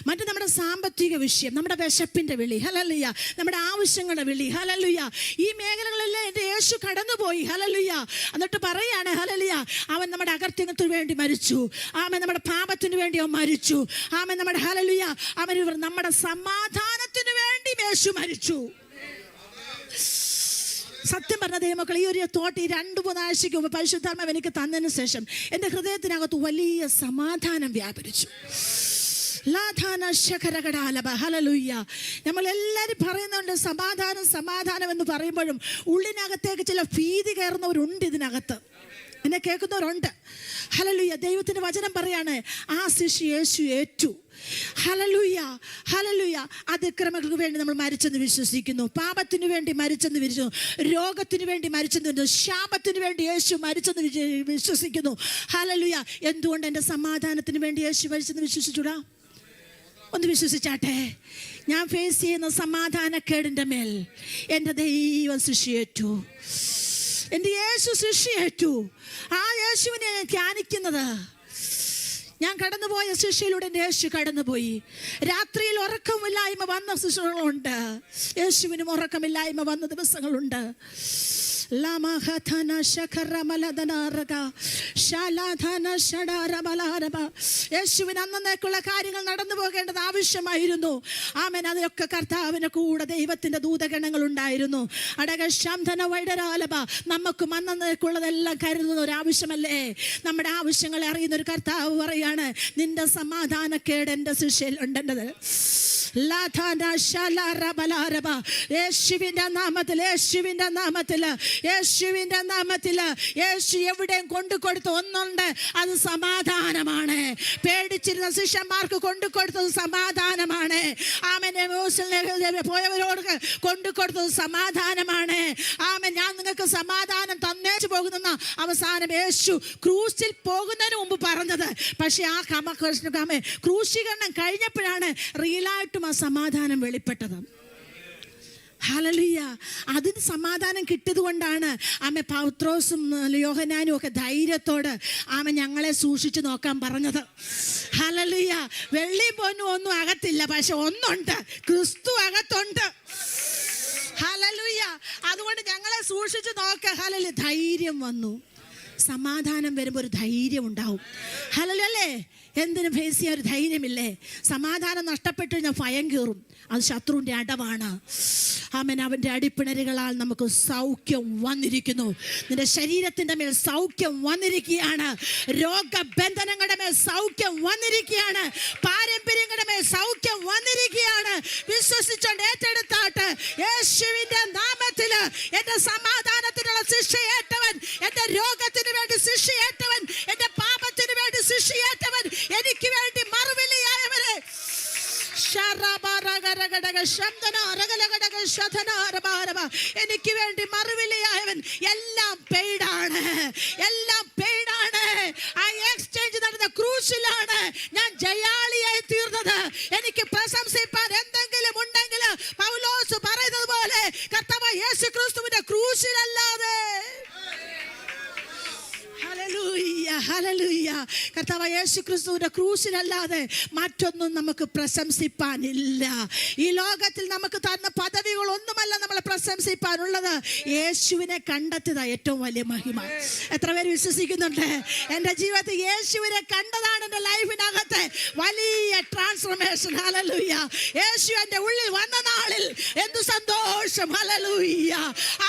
മറ്റു നമ്മുടെ സാമ്പത്തിക വിഷയം, നമ്മുടെ വിശപ്പിന്റെ വിളി, ഹല്ലേലൂയ, നമ്മുടെ ആവശ്യങ്ങളുടെ വിളി, ഹല്ലേലൂയ. ഈ മേഖലകളെല്ലാം എൻ്റെ യേശു കടന്നുപോയി. ഹല്ലേലൂയ. എന്നിട്ട് പറയാണ്, ഹല്ലേലൂയ, അവൻ നമ്മുടെ അകൃത്യത്തിന് വേണ്ടി മരിച്ചു, ആമേൻ. നമ്മുടെ പാപത്തിന് വേണ്ടി അവൻ മരിച്ചു, ആമേൻ. നമ്മുടെ ഹല്ലേലൂയ, അവൻ നമ്മുടെ സമാധാനത്തിന് വേണ്ടി യേശു മരിച്ചു. സത്യം പറഞ്ഞ ദൈവമക്കൾ, ഈ ഒരു തോട്ട് ഈ 2-3 ആഴ്ചയ്ക്ക് മുമ്പ് പരിശുദ്ധാത്മാവ് എനിക്ക് തന്നതിന് ശേഷം എൻ്റെ ഹൃദയത്തിനകത്ത് വലിയ സമാധാനം വ്യാപരിച്ചു. ഹല്ലേലൂയ. നമ്മളെല്ലാവരും പറയുന്നുണ്ട് സമാധാനം സമാധാനം എന്ന് പറയുമ്പോഴും ഉള്ളിനകത്തേക്ക് ചില ഭീതി കയറുന്നവരുണ്ട്. ഇതിനകത്ത് എന്നെ കേൾക്കുന്നവരുണ്ട്. ഹല്ലേലൂയ. ദൈവത്തിന്റെ വചനം പറയാണ്, ആ ശിക്ഷ യേശു ഏറ്റു. Hallelujah, hallelujah. അതിക്രമങ്ങൾക്ക് വേണ്ടി നമ്മൾ മരിച്ചെന്ന് വിശ്വസിക്കുന്നു, പാപത്തിന് വേണ്ടി മരിച്ചെന്ന് വിശ്വസിക്കുന്നു, രോഗത്തിന് വേണ്ടി മരിച്ചെന്ന് വിശ്വസിക്കുന്നു, ശാപത്തിന് വേണ്ടി യേശു മരിച്ചെന്ന് വിശ്വസിക്കുന്നു. ഹല്ലേലൂയ. എന്തുകൊണ്ട് എൻ്റെ സമാധാനത്തിന് വേണ്ടി യേശു മരിച്ചെന്ന് വിശ്വസിച്ചൂടാ? ഒന്ന് വിശ്വസിച്ചാട്ടെ. ഞാൻ ഫേസ് ചെയ്യുന്ന സമാധാനക്കേടിൻ്റെ മേൽ എൻ്റെ ദൈവം ശിക്ഷയേറ്റു, എൻ്റെ യേശു ശിക്ഷയേറ്റു. ആ യേശുവിനെ ഞാൻ ധ്യാനിക്കുന്നത്. ഞാൻ കടന്നുപോയ ശിക്ഷയിലൂടെ എൻ്റെ യേശു കടന്നുപോയി. രാത്രിയിൽ ഉറക്കമില്ലായ്മ വന്ന ശിക്ഷകളുണ്ട്, യേശുവിനും ഉറക്കമില്ലായ്മ വന്ന ദിവസങ്ങളുണ്ട്. യേശുവിന് അന്നേക്കുള്ള കാര്യങ്ങൾ നടന്നു പോകേണ്ടത് ആവശ്യമായിരുന്നു. ആമേൻ. അതിലൊക്കെ കർത്താവിന് കൂടെ ദൈവത്തിന്റെ ദൂതഗണങ്ങൾ ഉണ്ടായിരുന്നു. നമുക്കും അന്നേക്കുള്ളതെല്ലാം കരുതുന്ന ഒരു ആവശ്യമല്ലേ? നമ്മുടെ ആവശ്യങ്ങളെ അറിയുന്ന ഒരു കർത്താവ് പറയാണ്, നിന്റെ സമാധാനക്കേട് എൻ്റെ ശിക്ഷയിൽ ഉണ്ടെന്നത്. യേശുവിന്റെ നാമത്തിൽ, യേശുവിന്റെ നാമത്തിൽ, യേശുവിന്റെ നാമത്തിൽ യേശു എവിടെയും കൊണ്ടുകൊടുത്ത ഒന്നുണ്ട്, അത് സമാധാനമാണ്. പേടിച്ചിരുന്ന ശിഷ്യന്മാർക്ക് കൊണ്ടുകൊടുത്തത് സമാധാനമാണ്. ആമേൻ. പോയവരോട് കൊണ്ടുകൊടുത്തത് സമാധാനമാണ്. ആമേൻ. ഞാൻ നിങ്ങൾക്ക് സമാധാനം തന്നേച്ചു പോകുന്ന അവസാനം യേശു ക്രൂശിൽ പോകുന്നതിന് മുമ്പ് പറഞ്ഞത്. പക്ഷെ ആ ക്രൂശീകരണം കഴിഞ്ഞപ്പോഴാണ് റിയലായിട്ടും ആ സമാധാനം വെളിപ്പെട്ടത്. ഹല്ലേലൂയ. അതിന് സമാധാനം കിട്ടിയത് കൊണ്ടാണ് ആമേ പൗത്രോസും യോഹന്നാനും ഒക്കെ ധൈര്യത്തോട് ആമേ ഞങ്ങളെ സൂക്ഷിച്ചു നോക്കാൻ പറഞ്ഞത്. ഹല്ലേലൂയ. വെള്ളി പൊന്നും ഒന്നും അകത്തില്ല, പക്ഷെ ഒന്നുണ്ട്, ക്രിസ്തു അകത്തുണ്ട്. ഹല്ലേലൂയ. അതുകൊണ്ട് ഞങ്ങളെ സൂക്ഷിച്ചു നോക്ക. ഹല്ലേലൂയ. ധൈര്യം വന്നു. സമാധാനം വരുമ്പോൾ ഒരു ധൈര്യം ഉണ്ടാവും. ഹല്ലേലൂയ. എന്തിനും ഫേസ് ചെയ്യാൻ ഒരു ധൈര്യമില്ലേ? സമാധാനം നഷ്ടപ്പെട്ട് കഴിഞ്ഞാൽ ഭയം കയറും. അത് ശത്രുവിൻ്റെ അടവാണ്. ആമേൻ. അവൻ്റെ അടിപ്പിണരുകളാൽ നമുക്ക് സൗഖ്യം വന്നിരിക്കുന്നു. നിന്റെ ശരീരത്തിൻ്റെ മേൽ സൗഖ്യം വന്നിരിക്കുകയാണ്. രോഗബന്ധനങ്ങളുടെ മേൽ സൗഖ്യം വന്നിരിക്കുകയാണ്. പാരമ്പര്യങ്ങളുടെ മേൽ സൗഖ്യം വന്നിരിക്കുകയാണ്. വിശ്വസിച്ചോണ്ട് ഏറ്റെടുത്താട്ട്. യേശുവിൻ്റെ നാമത്തിൽ എൻ്റെ സമാധാനത്തിനുള്ള ശിക്ഷയേറ്റവൻ, എൻ്റെ രോഗത്തിന് വേണ്ടി ശിക്ഷയേറ്റവൻ, എൻ്റെ പാപത്തിന് വേണ്ടി ശിക്ഷയേറ്റവൻ, എനിക്ക് വേണ്ടി മറുവിലയായവരെ എനിക്ക് വേണ്ടി മറുവിലയായവൻ. എല്ലാം പെയ്ഡാണ്, എല്ലാം പെയ്ഡാണ്. ആ എക്സ്ചേഞ്ച് നടന്ന ക്രൂശിലാണ് ഞാൻ ജയാളിയായി തീർന്നത്. എനിക്ക് പ്രശംസിപ്പാൻ എന്തെങ്കിലും ഉണ്ടെങ്കിൽ പൗലോസ് പറയുന്നത് പോലെ കർത്താവ് യേശു ക്രിസ്തുവിന്റെ ക്രൂശിലല്ലാതെ, ഹല്ലേലൂയ, ഹല്ലേലൂയ, കർത്താവ് യേശു ക്രിസ്തുവിന്റെ ക്രൂശിലല്ലാതെ മറ്റൊന്നും നമുക്ക് പ്രശംസിപ്പാനില്ല. ഈ ലോകത്തിൽ നമുക്ക് തന്ന പദവികളൊന്നുമല്ല നമ്മളെ പ്രശംസിപ്പാനുള്ളത്. യേശുവിനെ കണ്ടെത്തുക ഏറ്റവും വലിയ മഹിമ. എത്ര പേര് വിശ്വസിക്കുന്നുണ്ട്? എൻ്റെ ജീവിതത്തിൽ യേശുവിനെ കണ്ടതാണ് എൻ്റെ ലൈഫിനകത്ത് വലിയ ട്രാൻസ്ഫോർമേഷൻ. ഹല്ലേലൂയ. യേശു എൻ്റെ ഉള്ളിൽ വന്ന നാളിൽ എന്ത് സന്തോഷം. ഹല്ലേലൂയ.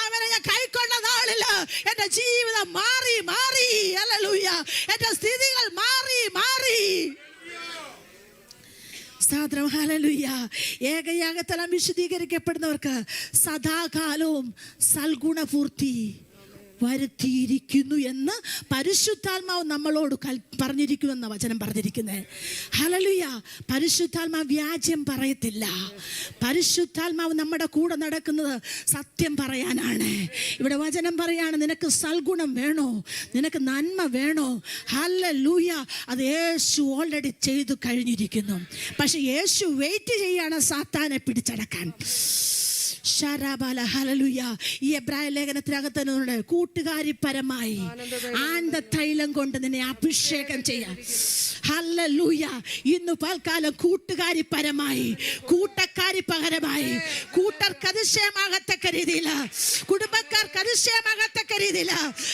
അവനെ ഞാൻ കൈക്കൊണ്ട നാളിൽ എൻ്റെ ജീവിതം മാറി മാറി. ഹല്ലേലൂയ. എൻ്റെ സ്ഥിതികൾ മാറി മാറി. സ്തോത്രം. ഹല്ലേലൂയ. ഏകയാഗത്തലം വിശുദ്ധീകരിക്കപ്പെടുന്നവർക്ക് സദാകാലവും സൽഗുണപൂർത്തി വരുത്തിയിരിക്കുന്നു എന്ന് പരിശുദ്ധാത്മാവ് നമ്മളോട് പറഞ്ഞിരിക്കുമെന്ന വചനം പറഞ്ഞിരിക്കുന്നത്. ഹല്ലേലൂയ. പരിശുദ്ധാത്മാവ് വ്യാജ്യം പറയത്തില്ല. പരിശുദ്ധാത്മാവ് നമ്മുടെ കൂടെ നടക്കുന്നത് സത്യം പറയാനാണ്. ഇവിടെ വചനം പറയാണ്, നിനക്ക് സൽഗുണം വേണോ, നിനക്ക് നന്മ വേണോ? ഹല്ലേലൂയ. അത് യേശു ഓൾറെഡി ചെയ്തു കഴിഞ്ഞിരിക്കുന്നു. പക്ഷെ യേശു വെയിറ്റ് ചെയ്യാണ് സാത്താനെ പിടിച്ചടക്കാൻ. ഹല്ലേലൂയ. ഈ എബ്രായ ലേഖനത്തിനകത്തുണ്ട്, കൂട്ടുകാരിപരമായി ആനന്ദതൈലം കൊണ്ട് നിന്നെ അഭിഷേകം ചെയ്യാം. ഹല്ലേലൂയ. ഇന്ന് പൽക്കാലം കൂട്ടുകാരിപരമായി, കൂട്ടക്കാരിപരമായി, കൂട്ടർക്ക് അതിശയമാകത്തക്ക രീതിയിൽ, കുടുംബക്കാർക്ക് അതിശയമാകത്തക്ക രീതിയിൽ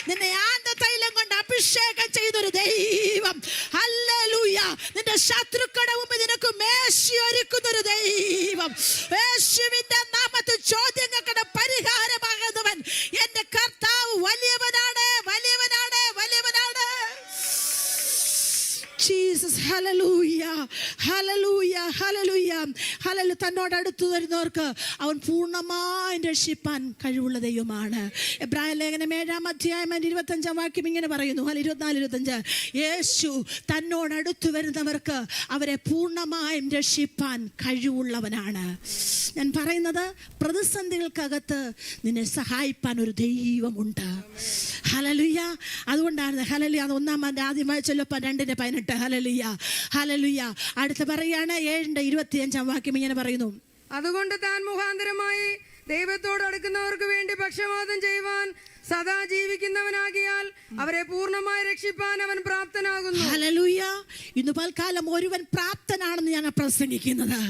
നിന്നെ ആനന്ദതൈലം കൊണ്ട് അഭിഷേകം ചെയ്തൊരു ദൈവം. ഹല്ലേലൂയ. നിന്റെ ശത്രുക്കളുടെ മുമ്പിൽ നിനക്ക് മേശയൊരുക്കുന്നൊരു ദൈവം. യേശുവിന്റെ നാമത്തിൽ ചോദ്യങ്ങളുടെ പരിഹാരമാകുന്നവൻ എന്റെ കർത്താവ് വലിയവനാണ്, വലിയവനാണ്, വലിയവനാണ്. ജീസസ്. ഹല്ലേലൂയ, ഹല്ലേലൂയ, ഹല്ലേലൂയ, ഹല്ലേലൂയ. തന്നോട് അടുത്തു വരുന്നവർക്ക് അവൻ പൂർണ്ണമായും രക്ഷിപ്പാൻ കഴിവുള്ള ദൈവമാണ്. എബ്രായ ലേഖനം 7-ാം അധ്യായം 25-ാം വാക്യം ഇങ്ങനെ പറയുന്നു. 24-25. യേശു തന്നോട് അടുത്തു വരുന്നവർക്ക് അവരെ പൂർണ്ണമായും രക്ഷിപ്പാൻ കഴിവുള്ളവനാണ്. ഞാൻ പറയുന്നത്, പ്രതിസന്ധികൾക്കകത്ത് നിന്നെ സഹായിപ്പാൻ ഒരു ദൈവമുണ്ട്. ഹല്ലേലൂയ. അതുകൊണ്ടാണ് ഹല്ലേലൂയ. അത് 1-ാം ആദ്യം വായിച്ചല്ലോ 2:18. Hallelujah, hallelujah. അടുത്ത് പറയാണ് 7:25-ാം വാക്യം ഇങ്ങനെ പറയുന്നു, അതുകൊണ്ട് താൻ മുഖാന്തരമായി ദൈവത്തോട് അടുക്കുന്നവർക്ക് വേണ്ടി പക്ഷപാതം ചെയ്യുവാൻ സദാ ജീവിക്കുന്നവനാകിയാൽ അവരെ പൂർണ്ണമായി രക്ഷിപ്പാൻ അവൻ പ്രാപ്തനാകുന്നു. ഹല്ലേലൂയ. ഇന്ന് പൽക്കാലം ഒരുവൻ പ്രാപ്തനാണെന്ന് ഞാൻ പ്രസംഗിക്കുന്നത്.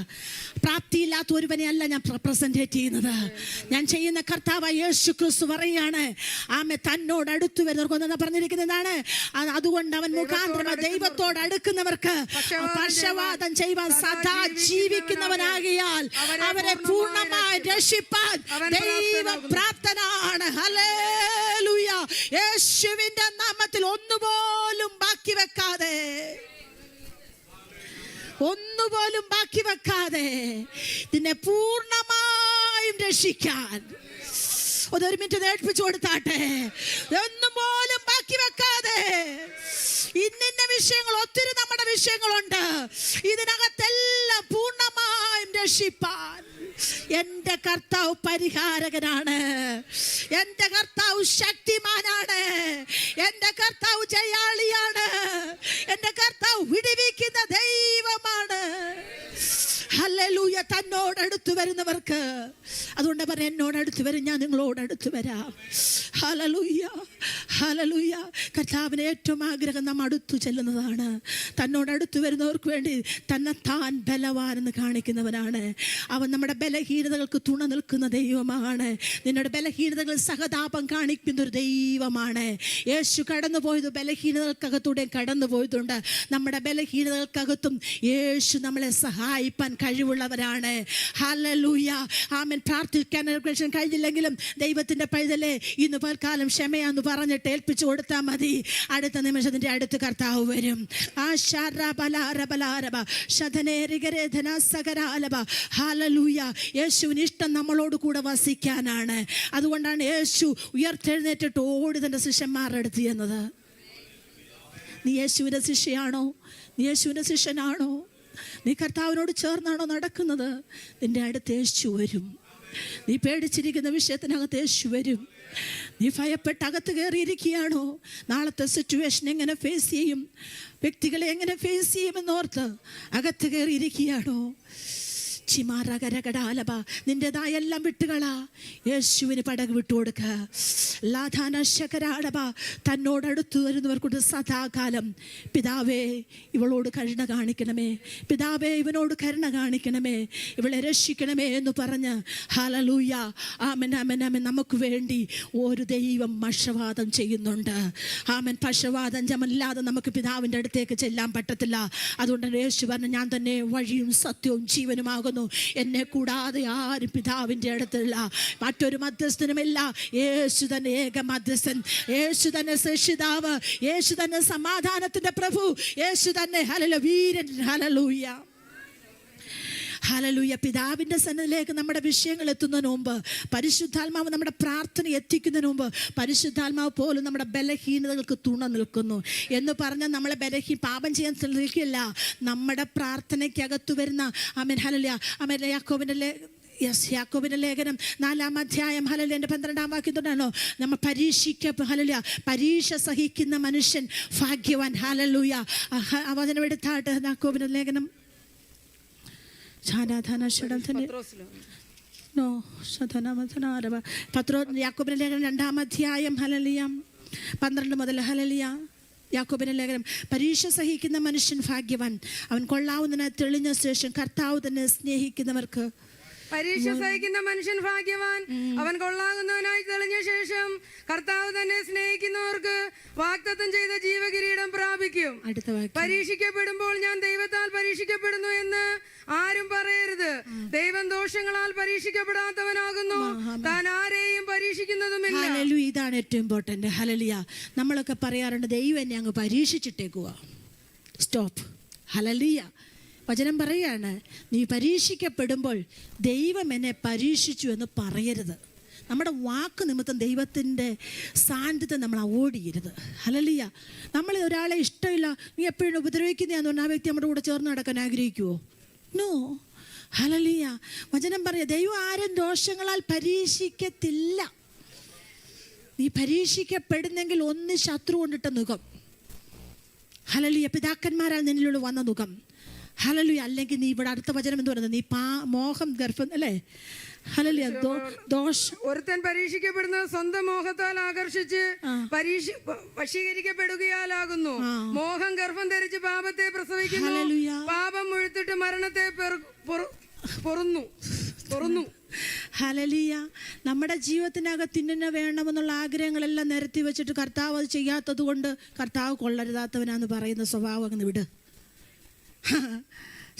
പ്രാപ്തിയില്ലാത്ത ഒരുവനെ അല്ല ഞാൻ പ്രസന്റേറ്റ് ചെയ്യുന്നത്. ഞാൻ ചെയ്യുന്ന കർത്താവ് യേശു ക്രിസ്തു പറയാണ്, ആമേ തന്നോട് അടുത്തു വരുന്നവർക്ക് പറഞ്ഞിരിക്കുന്നതാണ്, അതുകൊണ്ട് അവൻ മുഖാന്തരം ദൈവത്തോട് അടുക്കുന്നവർക്ക് പക്ഷപാതം ചെയ്യുവാൻ സദാ ജീവിക്കുന്നവനാകിയാൽ അവരെ പൂർണ്ണമായി രക്ഷിപ്പാൻ ദൈവം പ്രാപ്തനാണ്. ഹല്ലേലൂയ. യേശുവിന്റെ നാമത്തിൽ ഒന്നുപോലും ബാക്കി വെക്കാതെ, ഒന്നുപോലും ബാക്കി വെക്കാതെ നിന്നെ പൂർണ്ണമായും രക്ഷിക്കാൻ. ഒരു മിനിറ്റ് നേടിപ്പിച്ചു കൊടുത്താട്ടെ. ഒന്നും പോലും ബാക്കി വെക്കാതെ. ഇന്ന വിഷയങ്ങൾ, ഒത്തിരി നമ്മുടെ വിഷയങ്ങളുണ്ട്. ഇതിനകത്തെല്ലാം പൂർണ്ണമായും രക്ഷിപ്പാൻ എന്റെ കർത്താവ് പരിഹാരകനാണ്. എന്റെ കർത്താവ് ശക്തിമാനാണ്. എന്റെ കർത്താവ് ജയാളിയാണ്. എന്റെ കർത്താവ് വിടുവിക്കുന്ന ദൈവമാണ്. ഹല്ലേലൂയ. തന്നോട് അടുത്തു വരുന്നവർക്ക്, അതുകൊണ്ട് പറയാം, എന്നോട് അടുത്ത് വരും, ഞാൻ നിങ്ങളോട് അടുത്ത് വരാം. Hallelujah, hallelujah. കർത്താവിന് ഏറ്റവും ആഗ്രഹം നാം അടുത്തു ചെല്ലുന്നതാണ്. തന്നോട് അടുത്തു വരുന്നവർക്ക് വേണ്ടി തന്നെത്താൻ ബലവാനെന്ന് കാണിക്കുന്നവനാണ് അവൻ. നമ്മുടെ ബലഹീനതകൾക്ക് തുണ നിൽക്കുന്ന ദൈവമാണ്. നിങ്ങളുടെ ബലഹീനതകൾ സഹതാപം കാണിക്കുന്ന ഒരു ദൈവമാണ്. യേശു കടന്നു പോയത് ബലഹീനതകൾക്കകത്തൂടെ കടന്നു പോയതുണ്ട്. നമ്മുടെ ബലഹീനതകൾക്കകത്തും യേശു നമ്മളെ സഹായിപ്പാൻ കഴിവുള്ളവരാണ്. ഹല്ലേലൂയ, ആമേൻ. പ്രാർത്ഥിക്കാൻ കഴിഞ്ഞില്ലെങ്കിലും ദൈവത്തിന്റെ പൈതലേ, ഇന്ന് പൽക്കാലം ക്ഷമയാന്ന് പറഞ്ഞിട്ട് ഏൽപ്പിച്ചു കൊടുത്താൽ മതി. അടുത്ത നിമിഷത്തിന്റെ അടുത്ത് കർത്താവ് വരും. ഹല്ലേലൂയ. യേശുവിന് ഇഷ്ടം നമ്മളോട് കൂടെ വസിക്കാനാണ്. അതുകൊണ്ടാണ് യേശു ഉയർത്തെഴുന്നേറ്റിട്ട് ഓടി തന്റെ ശിഷ്യന്മാരുടെ അടുത്ത് ചെന്നത്. നീ യേശുവിന്റെ ശിഷ്യയാണോ? നീ യേശുവിന്റെ ശിഷ്യനാണോ? നീ കർത്താവിനോട് ചേർന്നാണോ നടക്കുന്നത്? നിന്റെ അടുത്ത് യേശു വരും. നീ പേടിച്ചിരിക്കുന്ന വിഷയത്തിനകത്ത് യേശു വരും. നീ ഭയപ്പെട്ട് അകത്ത് കയറിയിരിക്കുകയാണോ? നാളത്തെ സിറ്റുവേഷൻ എങ്ങനെ ഫേസ് ചെയ്യും, വ്യക്തികളെ എങ്ങനെ ഫേസ് ചെയ്യുമെന്നോർത്ത് അകത്ത് കയറിയിരിക്കുകയാണോ? ചിമാരകരകടാലബ, നിൻ്റെതായ എല്ലാം വിട്ടുകളാ, യേശുവിന് പടക് വിട്ടുകൊടുക്ക. ലാധാനശകരാടബ, തന്നോടടുത്തു വരുന്നവർക്കൊണ്ട് സദാകാലം പിതാവേ ഇവളോട് കരുണ കാണിക്കണമേ, പിതാവേ ഇവനോട് കരുണ കാണിക്കണമേ, ഇവളെ രക്ഷിക്കണമേ എന്ന് പറഞ്ഞ് ഹല്ലേലൂയ ആമേൻ ആമേൻ ആമേൻ നമുക്ക് വേണ്ടി ഒരു ദൈവം പക്ഷവാദം ചെയ്യുന്നുണ്ട്. ആമേൻ. പക്ഷവാദം ജമല്ലാതെ നമുക്ക് പിതാവിൻ്റെ അടുത്തേക്ക് ചെല്ലാൻ പറ്റത്തില്ല. അതുകൊണ്ട് യേശു പറഞ്ഞു, ഞാൻ തന്നെ വഴിയും സത്യവും ജീവനുമാകുന്നു, എന്നെ കൂടാതെ ആരും പിതാവിൻ്റെ അടുത്തില്ല, മറ്റൊരു മധ്യസ്ഥനുമില്ല. യേശു തന്നെ ഏക മധ്യസ്ഥൻ, യേശു തന്നെ രക്ഷിതാവ്, യേശു തന്നെ സമാധാനത്തിന്റെ പ്രഭു, യേശു തന്നെ ഹല്ലേലൂയ വീരൻ. Hallelujah hallelujah. പിതാവിൻ്റെ സന്നിധിയിലേക്ക് നമ്മുടെ വിഷയങ്ങൾ എത്തുന്നതിന് മുമ്പ്, പരിശുദ്ധാത്മാവ് നമ്മുടെ പ്രാർത്ഥന എത്തിക്കുന്നതിന് മുമ്പ്, പരിശുദ്ധാത്മാവ് പോലും നമ്മുടെ ബലഹീനതകൾക്ക് തുണ നിൽക്കുന്നു എന്ന് പറഞ്ഞാൽ നമ്മളെ പാപം ചെയ്യാൻ ശ്രമിക്കില്ല. നമ്മുടെ പ്രാർത്ഥനയ്ക്കകത്ത് വരുന്ന ആമേൻ ഹല്ലേലൂയ ആമേൻ യാക്കോബിന്റെ ലേഖനം 4-ാം അധ്യായം ഹല്ലേലൂയ 12-ാം വാക്യത്തോടാണോ നമ്മൾ ഹല്ലേലൂയ പരീക്ഷ സഹിക്കുന്ന മനുഷ്യൻ ഭാഗ്യവാൻ. ഹല്ലേലൂയ. വചനം എടുത്താട്ട് യാക്കോബിന്റെ ലേഖനം യാക്കോബിന്റെ ലേഖനം 2-ാം അധ്യായം ഹല്ലേലൂയ 12 മുതൽ ഹല്ലേലൂയ. യാക്കോബിന്റെ ലേഖനം, പരീക്ഷ സഹിക്കുന്ന മനുഷ്യൻ ഭാഗ്യവാൻ, അവൻ കൊള്ളാവുന്നതിനെ തെളിഞ്ഞ ശേഷം കർത്താവ് തന്നെ സ്നേഹിക്കുന്നവർക്ക്. പരീക്ഷ സഹിക്കുന്ന മനുഷ്യൻ ഭാഗ്യവാൻ, അവൻ കൊള്ളാകുന്നവനായി തെളിഞ്ഞ ശേഷം കർത്താവ് തന്നെ സ്നേഹിക്കുന്നവർക്ക് വാഗ്ദത്തം ചെയ്ത ജീവകിരീടം പ്രാപിക്കും. പരീക്ഷിക്കപ്പെടുമ്പോൾ ഞാൻ ദൈവത്താൽ പരീക്ഷിക്കപ്പെടുന്നു എന്ന് ആരും പറയരുത്. ദൈവം ദോഷങ്ങളാൽ പരീക്ഷിക്കപ്പെടാത്തവനാകുന്നു, താൻ ആരെയും പരീക്ഷിക്കുന്നതുമില്ല. ഹല്ലേലൂയ. ഇതാണ് ഏറ്റവും ഇമ്പോർട്ടന്റ്. ഹല്ലേലൂയ. നമ്മളൊക്കെ പറയാറുണ്ട്, ദൈവം എന്നെ അങ്ങ് പരീക്ഷിച്ചിട്ടേക്കുക. സ്റ്റോപ്പ്. ഹല്ലേലൂയ. വചനം പറയാണ്, നീ പരീക്ഷിക്കപ്പെടുമ്പോൾ ദൈവം എന്നെ പരീക്ഷിച്ചു എന്ന് പറയരുത്. നമ്മുടെ വാക്ക് നിമിത്തം ദൈവത്തിൻ്റെ സാന്നിധ്യത്തെ നമ്മൾ അവോയ്ഡ് ചെയ്യരുത്. ഹല്ലേലൂയ. നമ്മൾ ഒരാളെ ഇഷ്ടമില്ല, നീ എപ്പോഴും ഉപദ്രവിക്കുന്നതാന്ന് പറഞ്ഞാൽ ആ വ്യക്തി നമ്മുടെ കൂടെ ചേർന്ന് നടക്കാൻ ആഗ്രഹിക്കുമോ? നോ. ഹല്ലേലൂയ. വചനം പറയാം, ദൈവം ആരും ദോഷങ്ങളാൽ പരീക്ഷിക്കത്തില്ല. നീ പരീക്ഷിക്കപ്പെടുന്നെങ്കിൽ ഒന്ന് ശത്രു കൊണ്ടിട്ട നുകം. ഹല്ലേലൂയ. പിതാക്കന്മാരാൽ നിന്നിലൂടെ വന്ന നുകം. ഹല്ലേലൂയ. അല്ലെങ്കിൽ നീ ഇവിടെ അടുത്ത വചനം എന്ന് പറയുന്നത്, നീ മോഹം ഗർഭം അല്ലേ? ഹല്ലേലൂയ. ഒരുത്തൻ പരീക്ഷിക്കപ്പെടുന്നത് സ്വന്തം മോഹത്താൽ ആകർഷിച്ച് വശീകരിക്കപ്പെടുകയാലാകുന്നു. മോഹം ഗർഭം ധരിച്ച് പാപത്തെ പ്രസവിക്കുന്നു, പാപം മുഴുത്തിട്ട് മരണത്തെ പൊറുന്നു. ഹല്ലേലൂയ. നമ്മുടെ ജീവിതത്തിനകത്ത് ഇന്ന വേണമെന്നുള്ള ആഗ്രഹങ്ങളെല്ലാം നിരത്തി വെച്ചിട്ട് കർത്താവ് അത് ചെയ്യാത്തത് കൊണ്ട് കർത്താവ് കൊള്ളരുതാത്തവനാന്ന് പറയുന്ന സ്വഭാവം അങ്ങ് വിട്.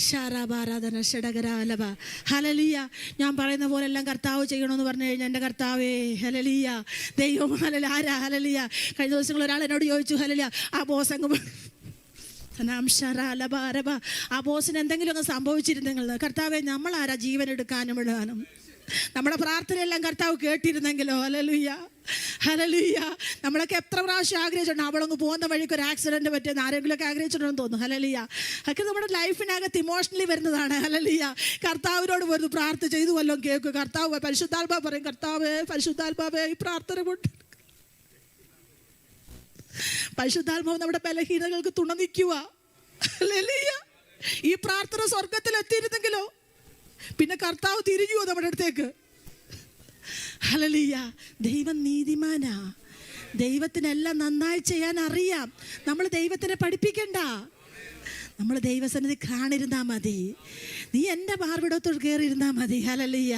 ഷാറാബാരാധന ഷടകരാലബ. ഹല്ലേലൂയ. ഞാൻ പറയുന്ന പോലെ എല്ലാം കർത്താവ് ചെയ്യണമെന്ന് പറഞ്ഞു കഴിഞ്ഞാൽ എൻ്റെ കർത്താവേ ഹല്ലേലൂയ ദൈവം ഹല്ലേലൂയ ആരാ? ഹല്ലേലൂയ. കഴിഞ്ഞ ദിവസങ്ങൾ ഒരാൾ എന്നോട് ചോദിച്ചു, ഹല്ലേലൂയ ആ ബോസ് അങ്ങ് ആ ബോസിന് എന്തെങ്കിലും അങ്ങ് സംഭവിച്ചിരുന്നെങ്കിൽ, കർത്താവെ നമ്മളാരാ ജീവൻ എടുക്കാനും ഇടാനും? നമ്മുടെ പ്രാർത്ഥനയെല്ലാം കർത്താവ് കേട്ടിരുന്നെങ്കിലോ? Hallelujah hallelujah. നമ്മളൊക്കെ എത്ര പ്രാവശ്യം ആഗ്രഹിച്ചിട്ടുണ്ട് അവളങ്ങ് പോകുന്ന വഴിക്ക് ഒരു ആക്സിഡന്റ് പറ്റിയെന്ന് ആരെങ്കിലുമൊക്കെ ആഗ്രഹിച്ചിട്ടുണ്ടെന്ന് തോന്നുന്നു. ഹല്ലേലൂയ. അതൊക്കെ നമ്മുടെ ലൈഫിനകത്ത് ഇമോഷണലി വരുന്നതാണ്. ഹല്ലേലൂയ. കർത്താവിനോട് വരുന്നു പ്രാർത്ഥിച്ച് ഇത് വല്ലതും കേൾക്കും. കർത്താവ് പരിശുദ്ധാത്മാവ് പറയും, കർത്താവേ പരിശുദ്ധാത്മാവേ ഈ പ്രാർത്ഥന കൊണ്ട് പരിശുദ്ധാത്മാവ് നമ്മുടെ ബലഹീനതകൾക്ക് തുണ നിൽക്കുക. ഹല്ലേലൂയ. ഈ പ്രാർത്ഥന സ്വർഗത്തിൽ എത്തിയിരുന്നെങ്കിലോ പിന്നെ കർത്താവ് തിരിഞ്ഞുവോ നമ്മുടെ അടുത്തേക്ക്? ഹല്ലേലൂയ. ദൈവം നീതിമാനാ. ദൈവത്തിനെല്ലാം നന്നായി ചെയ്യാൻ അറിയാം. നമ്മൾ ദൈവത്തിനെ പഠിപ്പിക്കണ്ട, നമ്മൾ ദൈവസന്നിധി കാണിരുന്നാൽ മതി. നീ എൻ്റെ മാർവിടത്തോട് കയറിയിരുന്നാൽ മതി. ഹല്ലേലൂയ.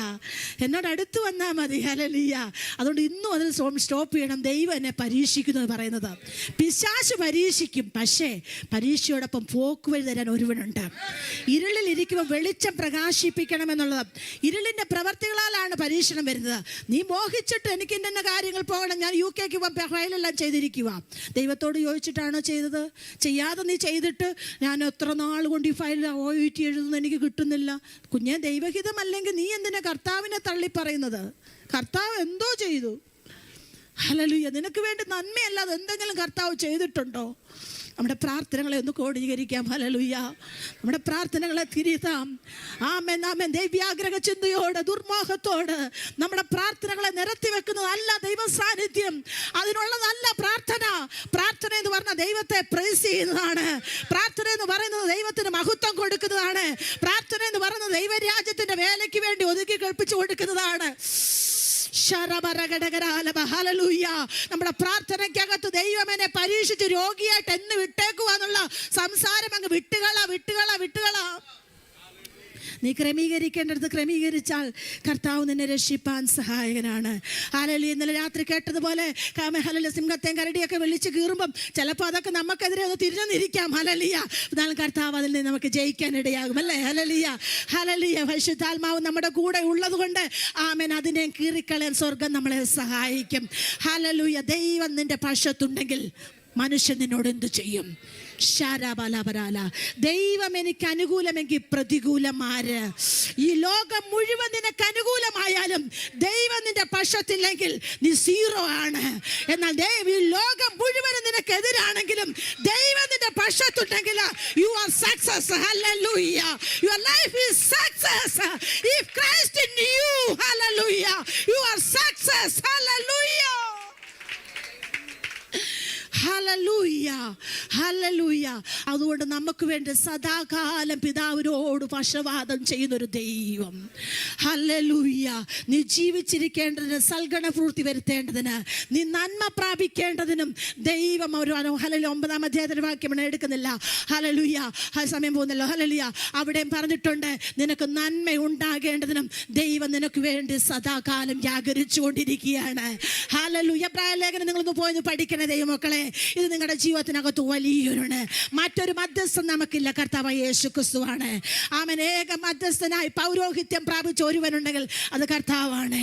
എന്നോട് അടുത്ത് വന്നാൽ മതി. ഹല്ലേലൂയ. അതുകൊണ്ട് ഇന്നും അതിൽ സ്റ്റോപ്പ് ചെയ്യണം. ദൈവം എന്നെ പരീക്ഷിക്കുന്നു എന്ന് പറയുന്നത്. പിശാച് പരീക്ഷിക്കും, പക്ഷേ പരീക്ഷയോടൊപ്പം പോക്കുവഴി തരാൻ ഒരുവനുണ്ട്. ഇരുളിൽ ഇരിക്കുമ്പോൾ വെളിച്ചം പ്രകാശിപ്പിക്കണമെന്നുള്ളത്. ഇരുളിൻ്റെ പ്രവർത്തികളാലാണ് പരീക്ഷണം വരുന്നത്. നീ മോഹിച്ചിട്ട് എനിക്ക് ഇന്ന കാര്യങ്ങൾ പോകണം, ഞാൻ UK ഫയലെല്ലാം ചെയ്തിരിക്കുക, ദൈവത്തോട് ചോദിച്ചിട്ടാണോ ചെയ്തത്? ചെയ്യാതെ നീ ചെയ്തിട്ട് ഞാൻ എത്ര നാൾ കൊണ്ട് ഈ ഫയൽ OET എഴുതുന്നു എനിക്ക് കിട്ടുന്നില്ല. കുഞ്ഞെ, ദൈവഹിതമല്ലെങ്കിൽ നീ എന്തിനാ കർത്താവിനെ തള്ളി പറയുന്നത്? കർത്താവ് എന്തോ ചെയ്തു. ഹല്ലേലൂയ. നിനക്ക് വേണ്ടി നന്മയല്ലാതെ എന്തെങ്കിലും കർത്താവ് ചെയ്തിട്ടുണ്ടോ? നമ്മുടെ പ്രാർത്ഥനകളെ ഒന്ന് കോടീകരിക്കാം. ഹല്ലേലൂയ. നമ്മുടെ പ്രാർത്ഥനകളെ തിരുത്താം. ആമേൻ, ആമേൻ. ദൈവ്യാഗ്രഹ ചിന്തയോട്, ദുർമോഹത്തോട് നമ്മുടെ പ്രാർത്ഥനകളെ നിരത്തി വെക്കുന്നതല്ല ദൈവ സാന്നിധ്യം. അതിനുള്ളതല്ല പ്രാർത്ഥന. പ്രാർത്ഥന എന്ന് പറഞ്ഞാൽ ദൈവത്തെ പ്രൈസ് ചെയ്യുന്നതാണ്. പ്രാർത്ഥന എന്ന് പറയുന്നത് ദൈവത്തിന് മഹത്വം കൊടുക്കുന്നതാണ്. പ്രാർത്ഥന എന്ന് പറയുന്നത് ദൈവരാജ്യത്തിന്റെ വേലയ്ക്ക് വേണ്ടി ഒതുക്കി കൽപ്പിച്ചു കൊടുക്കുന്നതാണ്. നമ്മുടെ പ്രാർത്ഥനയ്ക്കകത്ത് ദൈവം എന്നെ പരീക്ഷിച്ച് രോഗിയായിട്ട് എന്ന് വിട്ടേക്കുവാന്നുള്ള സംസാരം അങ്ങ് വിട്ടുകളാ. നീ ക്രമീകരിക്കേണ്ടത് ക്രമീകരിച്ചാൽ കർത്താവ് നിന്നെ രക്ഷിപ്പാൻ സഹായകനാണ്. ഹല്ലേലൂയ. ഇന്നലെ രാത്രി കേട്ടതുപോലെ ഹല്ലേലൂയ, സിംഹത്തെയും കരടിയൊക്കെ വിളിച്ച് കീറുമ്പം ചിലപ്പോൾ അതൊക്കെ നമുക്കെതിരെ ഒന്ന് തിരിഞ്ഞിരിക്കാം. ഹല്ലേലൂയ. എന്നാലും കർത്താവ് അതിൽ നിന്ന് നമുക്ക് ജയിക്കാൻ ഇടയാകും അല്ലേ? ഹല്ലേലൂയ. ഹല്ലേലൂയ. പരിശുദ്ധാത്മാവ് നമ്മുടെ കൂടെ ഉള്ളത് കൊണ്ട് ആമേൻ, അതിനെ കീറിക്കളയാൻ സ്വർഗം നമ്മളെ സഹായിക്കും. ഹല്ലേലൂയ. ദൈവം നിന്റെ പക്ഷത്തുണ്ടെങ്കിൽ മനുഷ്യൻ നിന്നോട് എന്ത് ചെയ്യും? ദൈവം എനിക്ക് അനുകൂലമെങ്കിൽ പ്രതികൂലമാര്? ഈ ലോകം മുഴുവൻ നിനക്ക് അനുകൂലമായാലും ദൈവം നിന്റെ പക്ഷത്തില്ലെങ്കിൽ നീ സീറോ ആണ്. എന്നാൽ ഈ ലോകം മുഴുവൻ നിനക്ക് എതിരാണെങ്കിലും ദൈവം നിന്റെ പക്ഷത്തുണ്ടെങ്കിൽ you are success. Hallelujah. Your life is success. If Christ in you, hallelujah, you are success. Hallelujah. Hallelujah. Hallelujah. അതുകൊണ്ട് നമുക്ക് വേണ്ടി സദാകാലം പിതാവിനോട് പക്ഷവാദം ചെയ്യുന്നൊരു ദൈവം. ഹല്ലേലൂയ. നീ ജീവിച്ചിരിക്കേണ്ടതിന്, സൽഗുണപൂർത്തി വരുത്തേണ്ടതിന്, നീ നന്മ പ്രാപിക്കേണ്ടതിനും ദൈവം ഒരു ഹല്ലേലൂയ 9-ാം അധ്യായത്തിന്റെ വാക്യം എടുക്കുന്നില്ല. ഹല്ലേലൂയ. സമയം പോകുന്നല്ലോ. ഹല്ലേലൂയ. അവിടെയും പറഞ്ഞിട്ടുണ്ട്, നിനക്ക് നന്മ ഉണ്ടാകേണ്ടതിനും ദൈവം നിനക്ക് വേണ്ടി സദാകാലം ജാഗരിച്ചു കൊണ്ടിരിക്കുകയാണ്. ഹല്ലേലൂയ. എബ്രായ ലേഖനം നിങ്ങളൊന്ന് പോയി പഠിക്കണേ ദൈവമക്കളെ. ഇത് നിങ്ങളുടെ ജീവിതത്തിനകത്ത് വലിയൊരു മറ്റൊരു മധ്യസ്ഥൻ നമുക്കില്ല. കർത്താവ് യേശു ക്രിസ്തുവാണ്. ആമേൻ. ഏക മധ്യസ്ഥനായി പൗരോഹിത്യം പ്രാപിച്ച ഒരുവനുണ്ടെങ്കിൽ അത് കർത്താവാണ്.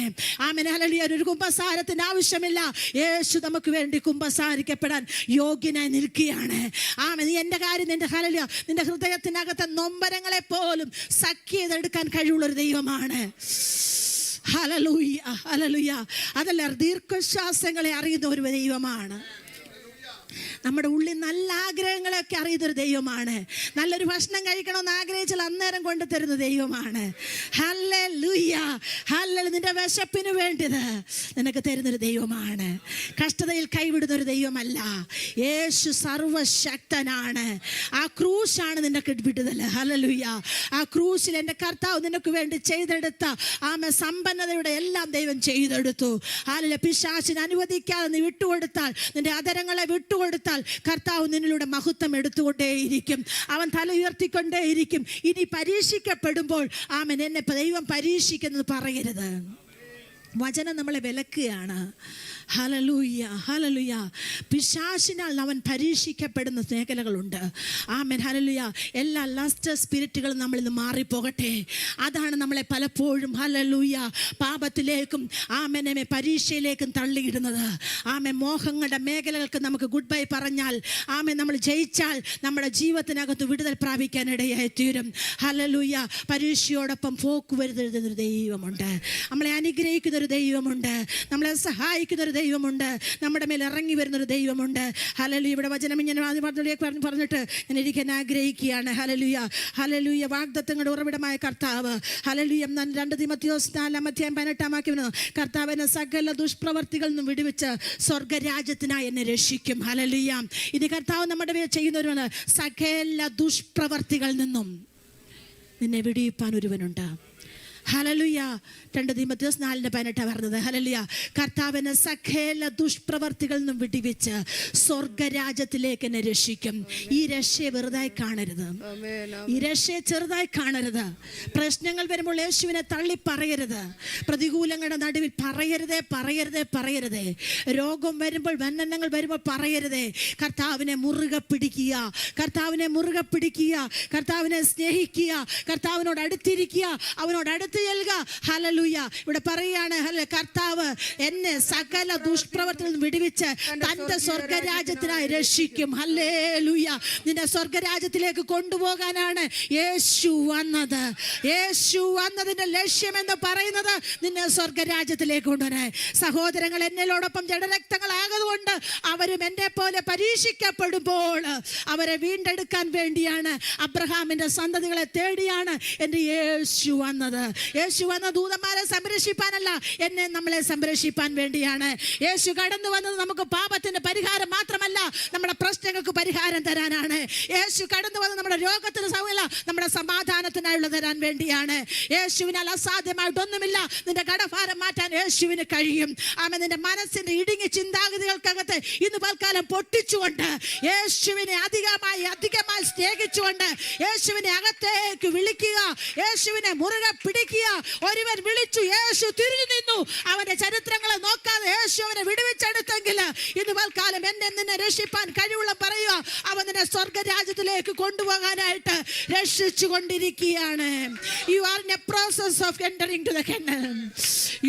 ആമേൻ. ഹല്ലേലൂയ. ഒരു കുമ്പസാരത്തിന് ആവശ്യമില്ല. യേശു നമുക്ക് വേണ്ടി കുമ്പസാരിക്കപ്പെടാൻ യോഗ്യനായി നിൽക്കുകയാണ്. ആമേൻ. എന്റെ കാര്യം നിന്റെ ഹല്ലേലൂയ നിന്റെ ഹൃദയത്തിനകത്തെ നൊമ്പരങ്ങളെ പോലും സഖ്യതെടുക്കാൻ കഴിവുള്ളൊരു ദൈവമാണ്. ഹല്ലേലൂയ. ഹല്ലേലൂയ. അതല്ല, ദീർഘശ്വാസങ്ങളെ അറിയുന്ന ഒരു ദൈവമാണ്. നമ്മുടെ ഉള്ളിൽ നല്ല ആഗ്രഹങ്ങളൊക്കെ അറിയുന്നൊരു ദൈവമാണ്. നല്ലൊരു ഭക്ഷണം കഴിക്കണമെന്ന് ആഗ്രഹിച്ചാൽ അന്നേരം കൊണ്ടു തരുന്ന ദൈവമാണ്. ഹല്ലേലൂയ. ഹല്ലേലൂയ. നിന്റെ വിശപ്പിന് വേണ്ടത് നിനക്ക് തരുന്നൊരു ദൈവമാണ്. കഷ്ടതയിൽ കൈവിടുന്നൊരു ദൈവമല്ല. യേശു സർവശക്തനാണ്. ആ ക്രൂശാണ് നിനക്ക് വിടുതൽ. ഹല്ലേലൂയ. ആ ക്രൂശിൽ എൻ്റെ കർത്താവ് നിനക്ക് വേണ്ടി ചെയ്തെടുത്ത സമ്പന്നതയുടെ എല്ലാം ദൈവം ചെയ്തെടുത്തു. ഹല്ലേലൂയ. പിശാചിന് അനുവദിക്കാതെ നീ വിട്ടുകൊടുത്താൽ, നിന്റെ അധരങ്ങളെ വിട്ടുകൊടുത്താൽ കർത്താവ് നിന്നിലൂടെ മഹത്വം എടുത്തുകൊണ്ടേയിരിക്കും. അവൻ തല ഉയർത്തിക്കൊണ്ടേയിരിക്കും. ഇനി പരീക്ഷിക്കപ്പെടുമ്പോൾ ആമേൻ, എന്നെ ദൈവം പരീക്ഷിക്കുന്നത് പറയരുത്. വചനം നമ്മളെ വിലക്കുകയാണ്. ഹല്ലേലൂയ. ഹല്ലേലൂയ. പിശാചിനാൽ അവൻ പരീക്ഷിക്കപ്പെടുന്ന മേഖലകളുണ്ട്. ആമേൻ. ഹല്ലേലൂയ. എല്ലാ ലസ്റ്റ് സ്പിരിറ്റുകളും നമ്മളിൽ നിന്ന് മാറിപ്പോകട്ടെ. അതാണ് നമ്മളെ പലപ്പോഴും ഹല്ലേലൂയ പാപത്തിലേക്കും ആമേനെ പരീക്ഷയിലേക്കും തള്ളിയിടുന്നത്. ആമേൻ. മോഹങ്ങളുടെ മേഖലകൾക്ക് നമുക്ക് ഗുഡ് ബൈ പറഞ്ഞാൽ, ആമേൻ, നമ്മൾ ജയിച്ചാൽ നമ്മുടെ ജീവിതത്തിനകത്ത് വിടുതൽ പ്രാപിക്കാൻ ഇടയായി തീരും. ഹല്ലേലൂയ. പരീക്ഷയോടൊപ്പം പോക്ക് വരുന്നൊരു ദൈവമുണ്ട്. നമ്മളെ അനുഗ്രഹിക്കുന്നൊരു ദൈവമുണ്ട്. നമ്മളെ സഹായിക്കുന്നൊരു ദൈവമുണ്ട്. നമ്മുടെ മേൽ ഇറങ്ങി വരുന്നൊരു ദൈവമുണ്ട്. ഹല്ലേലൂയ. ഇവിടെ വചനം ഇങ്ങനെ പറഞ്ഞിട്ട് ഞാൻ ഇരിക്കാൻ ആഗ്രഹിക്കുകയാണ്. ഹല്ലേലൂയ. ഹല്ലേലൂയ. വാഗ്ദത്തങ്ങളുടെ ഉറവിടമായ കർത്താവ്. ഹല്ലേലൂയ. 2 തീമോഥെയോസ് 4-ാം അധ്യായം 18-ാം വാക്യം, കർത്താവ് എന്നെ സകല ദുഷ്പ്രവർത്തികളിൽ നിന്നും വിടുവിച്ച് സ്വർഗരാജ്യത്തിനായി എന്നെ രക്ഷിക്കും. ഹല്ലേലൂയ. ഇനി കർത്താവ് നമ്മുടെ മേൽ ചെയ്യുന്നവരാണ്. സകല ദുഷ്പ്രവർത്തികളിൽ നിന്നും നിന്നെ വിടുവിപ്പാൻ ഒരുവനുണ്ട്. ഹല്ലേലൂയ. 2 തീമോഥെയോസ് 4:18 പറഞ്ഞത്. ഹല്ലേലൂയ. കർത്താവിനെ സകല ദുഷ്പ്രവർത്തികളിൽ നിന്നും വിടുവിച്ച് സ്വർഗരാജ്യത്തിലേക്ക് എന്നെ രക്ഷിക്കും. ഈ രക്ഷയെ വെറുതായി കാണരുത്. ഈ രക്ഷയെ ചെറുതായി കാണരുത്. പ്രശ്നങ്ങൾ വരുമ്പോൾ യേശുവിനെ തള്ളി പറയരുത്. പ്രതികൂലങ്ങളുടെ നടുവിൽ പറയരുതേ. രോഗം വരുമ്പോൾ, വന്ദനങ്ങൾ വരുമ്പോൾ പറയരുതേ. കർത്താവിനെ മുറുകെ പിടിക്കുക. കർത്താവിനെ സ്നേഹിക്കുക. കർത്താവിനോട് അടുത്തിരിക്കുക. അവനോട് അടുത്ത് ചെല്ലുക. ഹല്ലേലൂയ. ഇവിടെ പറയുകയാണ്, കർത്താവ് എന്നെ സകല ദുഷ്പ്രവർത്തിയിൽ നിന്ന് വിടുവിച്ച് തന്റെ സ്വർഗരാജ്യത്തിനായി രക്ഷിക്കും. ഹല്ലേലൂയ. നിന്നെ സ്വർഗരാജ്യത്തിലേക്ക് കൊണ്ടുപോകാനാണ് യേശു വന്നത്. യേശു വന്നതിന്റെ ലക്ഷ്യം എന്ന് പറയുന്നത് നിന്നെ സ്വർഗരാജ്യത്തിലേക്ക് കൊണ്ടുവരാൻ. സഹോദരങ്ങൾ, എന്നോടൊപ്പം ജഡരക്തങ്ങളായതുകൊണ്ട് അവരും എന്നെ പോലെ പരീക്ഷിക്കപ്പെടുമ്പോൾ അവരെ വീണ്ടെടുക്കാൻ വേണ്ടിയാണ്, അബ്രഹാമിന്റെ സന്തതികളെ തേടിയാണ് എൻ്റെ യേശു വന്നത്. യേശു വന്ന ദൂതന്മാരെ സംരക്ഷിപ്പാനല്ല, എന്നെ നമ്മളെ സംരക്ഷിപ്പാൻ വേണ്ടിയാണ്. യേശു കടന്നു വന്നത് നമുക്ക് പാപത്തിന്റെ പരിഹാരം മാത്രമല്ല, നമ്മുടെ പ്രശ്നങ്ങൾക്ക് പരിഹാരം തരാനാണ്. യേശു കടന്നു വന്നത് നമ്മുടെ രോഗത്തിന് സൗഖ്യമല്ല, നമ്മുടെ സമാധാനത്തിനായുള്ള തരാൻ വേണ്ടിയാണ്. യേശുവിനാൽ അസാധ്യമായിട്ടൊന്നുമില്ല. നിന്റെ കടഭാരം മാറ്റാൻ യേശുവിന് കഴിയും. ആമേൻ. നിന്റെ മനസ്സിന്റെ ഇടുങ്ങിയ ചിന്താഗതികൾക്കകത്ത് ഇന്ന് പൽക്കാലം പൊട്ടിച്ചുകൊണ്ട്, യേശുവിനെ അധികമായി സ്നേഹിച്ചുകൊണ്ട് യേശുവിനെ അകത്തേക്ക് വിളിക്കുക, യേശുവിനെ മുറുകെ പിടിക്കുക. ഒരുവൻ വിളിച്ചു, യേശു തിരിഞ്ഞു നിന്നു. അവന്റെ ചരിത്രങ്ങളെ നോക്കാതെ യേശു അവനെ വിടുവിച്ചെടുത്തെങ്കിൽ ഇന്ന് പൽക്കാലം എന്നെ നിന്നെ രക്ഷിപ്പാൻ കഴിവുള്ള പറയുക, അവൻ നിന്നെ സ്വർഗരാജ്യത്തിലേക്ക് കൊണ്ടുപോകാനായിട്ട് രക്ഷിച്ചു കൊണ്ടിരിക്കുകയാണ്. You are in a process of entering to the kingdom.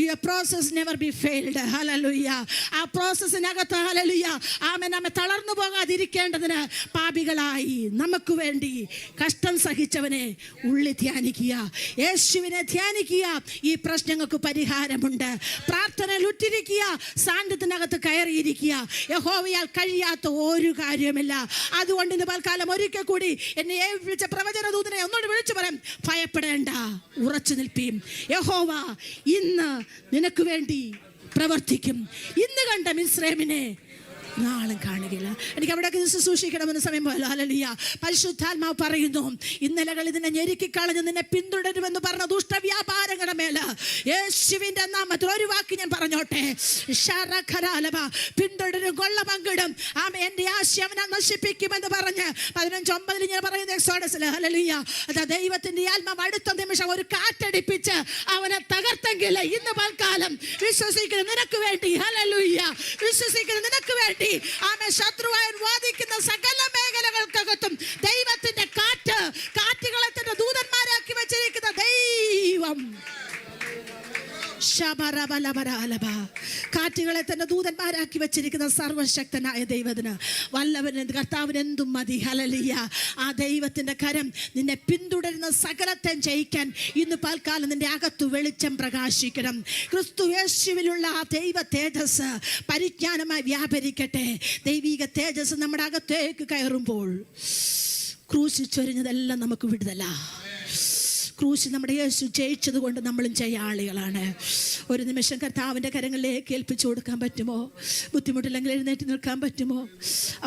Your process never be failed. Hallelujah. ആ പ്രോസസ്സിനകത്ത് ഹല്ലേലൂയ ആമേൻ നമ്മെ തളർന്നു പോകാതിരിക്കേണ്ടതിന് പാപികളായി നമുക്ക് വേണ്ടി കഷ്ടം സഹിച്ചവനെ ഉള്ളി ധ്യാനിക്കുക, യേശുവിനെ ധ്യാനിക്കുക. ഈ പ്രശ്നങ്ങൾക്ക് പരിഹാരമുണ്ട്. പ്രാർത്ഥനയിൽ ഉറ്റിരിക്കുക, സാന്നിധ്യത്തിനകത്ത് കയറിയിരിക്കുക. യഹോവയാൽ കഴിയാത്ത ഒരു കാര്യമില്ല. അതുകൊണ്ട് ഇന്ന് പൽക്കാലം ഒരിക്കൽ കൂടി എന്നെ വിളിച്ച പ്രവചന ദൂതനെ ഒന്നുകൂടി വിളിച്ചു പറയാം, ഭയപ്പെടേണ്ട, ഉറച്ചു നിൽപ്പീം. യഹോവ ഇന്ന് നിനക്ക് വേണ്ടി പ്രവർത്തിക്കും. ഇന്ന് കണ്ട മിസ്രൈമിനെ നാളും കാണുകയില്ല. എനിക്ക് അവിടേക്ക് ശുശ്രൂഷിക്കണമെന്ന് സമയം പോയല്ലോ. ഹല്ലേലൂയ. പരിശുദ്ധാത്മാവ് പറയുന്നു, ഇന്നലകൾ ഇതിനെ ഞെരുക്കിക്കളഞ്ഞ് നിന്നെ പിന്തുടരുമെന്ന് പറഞ്ഞ ദുഷ്ടവ്യാപാരങ്ങളുടെ മേൽ യേശുവിന്റെ നാമത്തിൽ ഒരു വാക്ക് ഞാൻ പറഞ്ഞോട്ടെ. പിന്തുടരും, കൊള്ള പങ്കിടും. എന്റെ ആശയം അവനെ നശിപ്പിക്കുമെന്ന് പറഞ്ഞ് 15:9 ഞാൻ പറയുന്നത് എക്സോഡസിൽ. ഹല്ലേലൂയ. അതാ ദൈവത്തിന്റെ ആത്മാവ് അടുത്ത നിമിഷം ഒരു കാറ്റടിപ്പിച്ച് അവനെ തകർത്തെങ്കിൽ ഇന്ന് പൽക്കാലം വിശ്വസിക്കുന്ന നിനക്ക് വേണ്ടി, ഹല്ലേലൂയ, വിശ്വസിക്കുന്ന നിനക്ക് വേണ്ടി ആമേൻ ശത്രുവായി വാദിക്കുന്ന സകല മേഖലകൾക്കകത്തും ദൈവത്തിന്റെ കാറ്റുകളെ തന്നെ ദൂതന്മാരാക്കി വെച്ചിരിക്കുന്ന ദൈവം, കാറ്റുകളെ തന്നെ ദൂതന്മാരാക്കി വെച്ചിരിക്കുന്ന സർവശക്തനായ ദൈവത്തിന്, വല്ലവന് കർത്താവിന് എന്തും മതി. ഹല്ലേലൂയ. ആ ദൈവത്തിന്റെ കരം നിന്നെ പിന്തുടരുന്ന സകലത്തെ ജയിക്കാൻ ഇന്ന് പൽക്കാലം നിന്റെ അകത്തു വെളിച്ചം പ്രകാശിക്കണം. ക്രിസ്തു യേശുവിലുള്ള ആ ദൈവ തേജസ് പരിജ്ഞാനമായി വ്യാപരിക്കട്ടെ. ദൈവിക തേജസ് നമ്മുടെ അകത്തേക്ക് കയറുമ്പോൾ ക്രൂശിൽ ചൊരിഞ്ഞതെല്ലാം നമുക്ക് വിടുതല. ക്രൂശ് നമ്മുടെ യേശു ജയിച്ചത് കൊണ്ട് നമ്മളും ജയാളികളാണ്. ഒരു നിമിഷം കർത്താവിൻ്റെ കരങ്ങളിലേക്ക് ഏൽപ്പിച്ചു കൊടുക്കാൻ പറ്റുമോ? ബുദ്ധിമുട്ടില്ലെങ്കിൽ എഴുന്നേറ്റ് നിൽക്കാൻ പറ്റുമോ?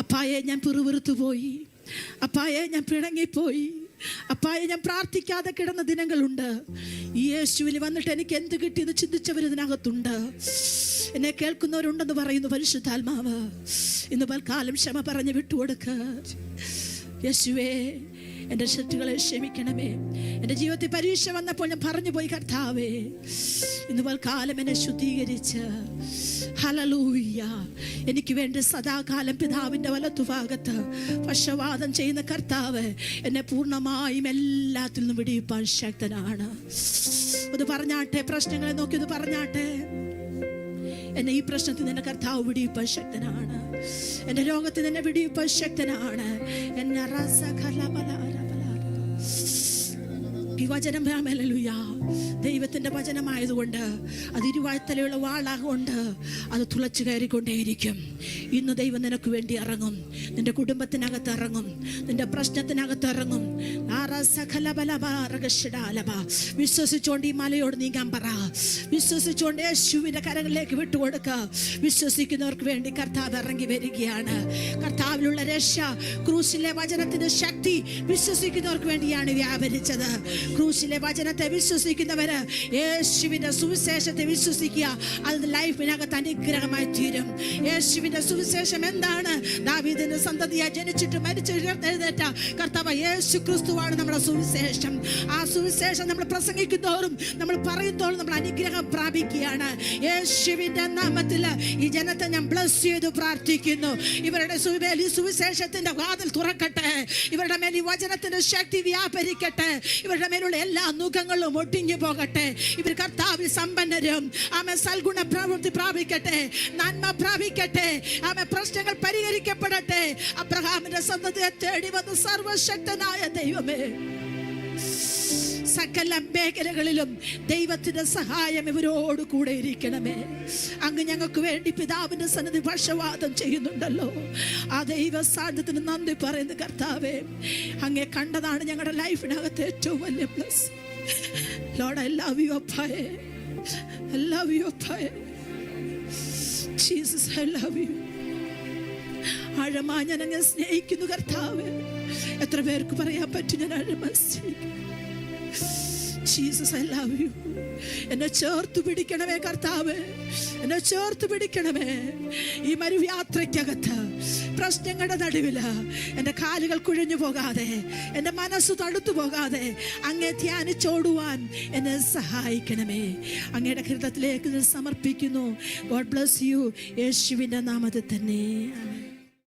അപ്പായെ ഞാൻ പിറുപിറുത്തു പോയി, അപ്പായെ ഞാൻ പിണങ്ങിപ്പോയി, അപ്പായെ ഞാൻ പ്രാർത്ഥിക്കാതെ കിടന്ന ദിനങ്ങളുണ്ട്. ഈ യേശുവിൽ വന്നിട്ട് എനിക്ക് എന്ത് കിട്ടിയെന്ന് ചിന്തിച്ചവർ ഇതിനകത്തുണ്ട്. എന്നെ കേൾക്കുന്നവരുണ്ടെന്ന് പറയുന്നു പരിശുദ്ധാത്മാവ്. ഇന്ന് പൽക്കാലം ക്ഷമ പറഞ്ഞ് വിട്ടുകൊടുക്ക. യേശുവേ, എൻ്റെ തെറ്റുകളെ ക്ഷമിക്കണമേ. എൻ്റെ ജീവിതത്തിൽ പരീക്ഷ വന്നപ്പോൾ ഞാൻ പറഞ്ഞു പോയി, കർത്താവേ ഇന്ന് പൽക്കാലം എന്നെ ശുദ്ധീകരിച്ച്, ഹല്ലേലൂയ, എനിക്ക് വേണ്ടി സദാകാലം പിതാവിൻ്റെ വലത്തുഭാഗത്ത് പക്ഷവാദം ചെയ്യുന്ന കർത്താവ് എന്നെ പൂർണ്ണമായും എല്ലാത്തിൽ നിന്നും വിടിയിപ്പാൻ ശക്തനാണ്. ഒന്ന് പറഞ്ഞാട്ടെ, പ്രശ്നങ്ങളെ നോക്കി ഒന്ന് പറഞ്ഞാട്ടെ, എന്നെ ഈ പ്രശ്നത്തിൽ നിന്നെ കർത്താവ് വിടിയിപ്പാൻ ശക്തനാണ്. എൻ്റെ രോഗത്തിൽ നിന്നെ വിടിയിപ്പാൻ ശക്തനാണ്. എന്നെ ഈ വചനം ഹല്ലേലൂയ ദൈവത്തിൻ്റെ വചനമായതുകൊണ്ട് അത് ഇരുവായ്ത്തലയുള്ള വാളാകൊണ്ട് അത് തുളച്ചു കയറിക്കൊണ്ടേയിരിക്കും. ഇന്ന് ദൈവം നിനക്ക് വേണ്ടി ഇറങ്ങും, നിന്റെ കുടുംബത്തിനകത്ത് ഇറങ്ങും, നിന്റെ പ്രശ്നത്തിനകത്ത് ഇറങ്ങും. വിശ്വസിച്ചുകൊണ്ട് ഈ മലയോട് നീങ്ങാൻ പറ. വിശ്വസിച്ചുകൊണ്ട് യേശുവിൻ്റെ കരങ്ങളിലേക്ക് വിട്ടുകൊടുക്കുക. വിശ്വസിക്കുന്നവർക്ക് വേണ്ടി കർത്താവ് ഇറങ്ങി വരികയാണ്. കർത്താവിലുള്ള രക്ഷ, ക്രൂശിലെ വചനത്തിന്റെ ശക്തി വിശ്വസിക്കുന്നവർക്ക് വേണ്ടിയാണ് വ്യാപരിച്ചത്. ക്രൂശിലെ വചനത്തെ വിശ്വസിക്കുന്നവര് യേശുവിന്റെ സുവിശേഷത്തെ വിശ്വസിക്കുക. അത് ലൈഫിനകത്ത് അനുഗ്രഹമായി തീരും. യേശുവിന്റെ സുവിശേഷം എന്താണ്? ദാവീദിന്റെ സന്തതിയായി ജനിച്ചിട്ട് മരിച്ചു എഴുന്നേറ്റ കർത്താവ് യേശു ക്രിസ്തുവാണ് നമ്മുടെ സുവിശേഷം. ആ സുവിശേഷം നമ്മൾ പ്രസംഗിക്കുന്നതോറും നമ്മൾ പറയുന്നതോറും നമ്മൾ അനുഗ്രഹം പ്രാപിക്കുകയാണ്. യേശുവിന്റെ നാമത്തിൽ ഈ ജനത്തെ ഞാൻ ബ്ലസ് ചെയ്ത് പ്രാർത്ഥിക്കുന്നു. ഇവരുടെ മേൽ ഈ സുവിശേഷത്തിന്റെ വാതിൽ തുറക്കട്ടെ. ഇവരുടെ മേൽ ഈ വചനത്തിന്റെ ശക്തി വ്യാപരിക്കട്ടെ. ഇവരുടെ മേൽ മേലുള്ള എല്ലാ നുഖങ്ങളും ഒടിഞ്ഞു പോകട്ടെ. ഇവർ കർത്താവിൽ സമ്പന്നരും ആമേ സൽഗുണ പ്രവൃത്തി പ്രാപിക്കട്ടെ, നന്മ പ്രാപിക്കട്ടെ, ആമേ പ്രശ്നങ്ങൾ പരിഹരിക്കപ്പെടട്ടെ. അബ്രഹാമിന്റെ സന്തതിയെ തേടി വന്ന സർവശക്തനായ ദൈവമേ, സകല മേഖലകളിലും ദൈവത്തിന്റെ സഹായം ഇവരോട് കൂടെ ഇരിക്കണമേ. അങ്ങ് ഞങ്ങൾക്ക് വേണ്ടി പിതാവിന്റെ സന്നിധി പക്ഷവാദം ചെയ്യുന്നുണ്ടല്ലോ, ആ ദൈവ സാന്നിധ്യത്തിന് നന്ദി പറയുന്നു കർത്താവേ. അങ്ങേ കണ്ടതാണ് ഞങ്ങളുടെ ലൈഫിനകത്ത് ഏറ്റവും വലിയ plus. Lord, I love you അപ്പായേ, I love you അപ്പായേ. Jesus, I love you. ആഴമാ ഞാൻ അങ്ങ് സ്നേഹിക്കുന്നു കർത്താവേ. എത്ര പേർക്ക് പറയാൻ പറ്റും ഞാൻ ആഴമാ സ്നേഹിക്കുന്നു. Jesus, I love you. എന്നെ ചേർത്ത് പിടിക്കണമേ കർത്താവേ, എന്നെ ചേർത്ത് പിടിക്കണമേ. ഈ മരുയാത്രയ്ക്കകത്ത് പ്രശ്നങ്ങളുടെ നടുവില് എൻ്റെ കാലുകൾ കുഴഞ്ഞു പോകാതെ, എൻ്റെ മനസ്സ് തടുത്തു പോകാതെ അങ്ങേ ധ്യാനിച്ചോടുവാൻ എന്നെ സഹായിക്കണമേ. അങ്ങയുടെ ഹൃദയത്തിലേക്ക് സമർപ്പിക്കുന്നു. God bless you. യേശുവിൻ്റെ നാമത്തിൽ തന്നെ.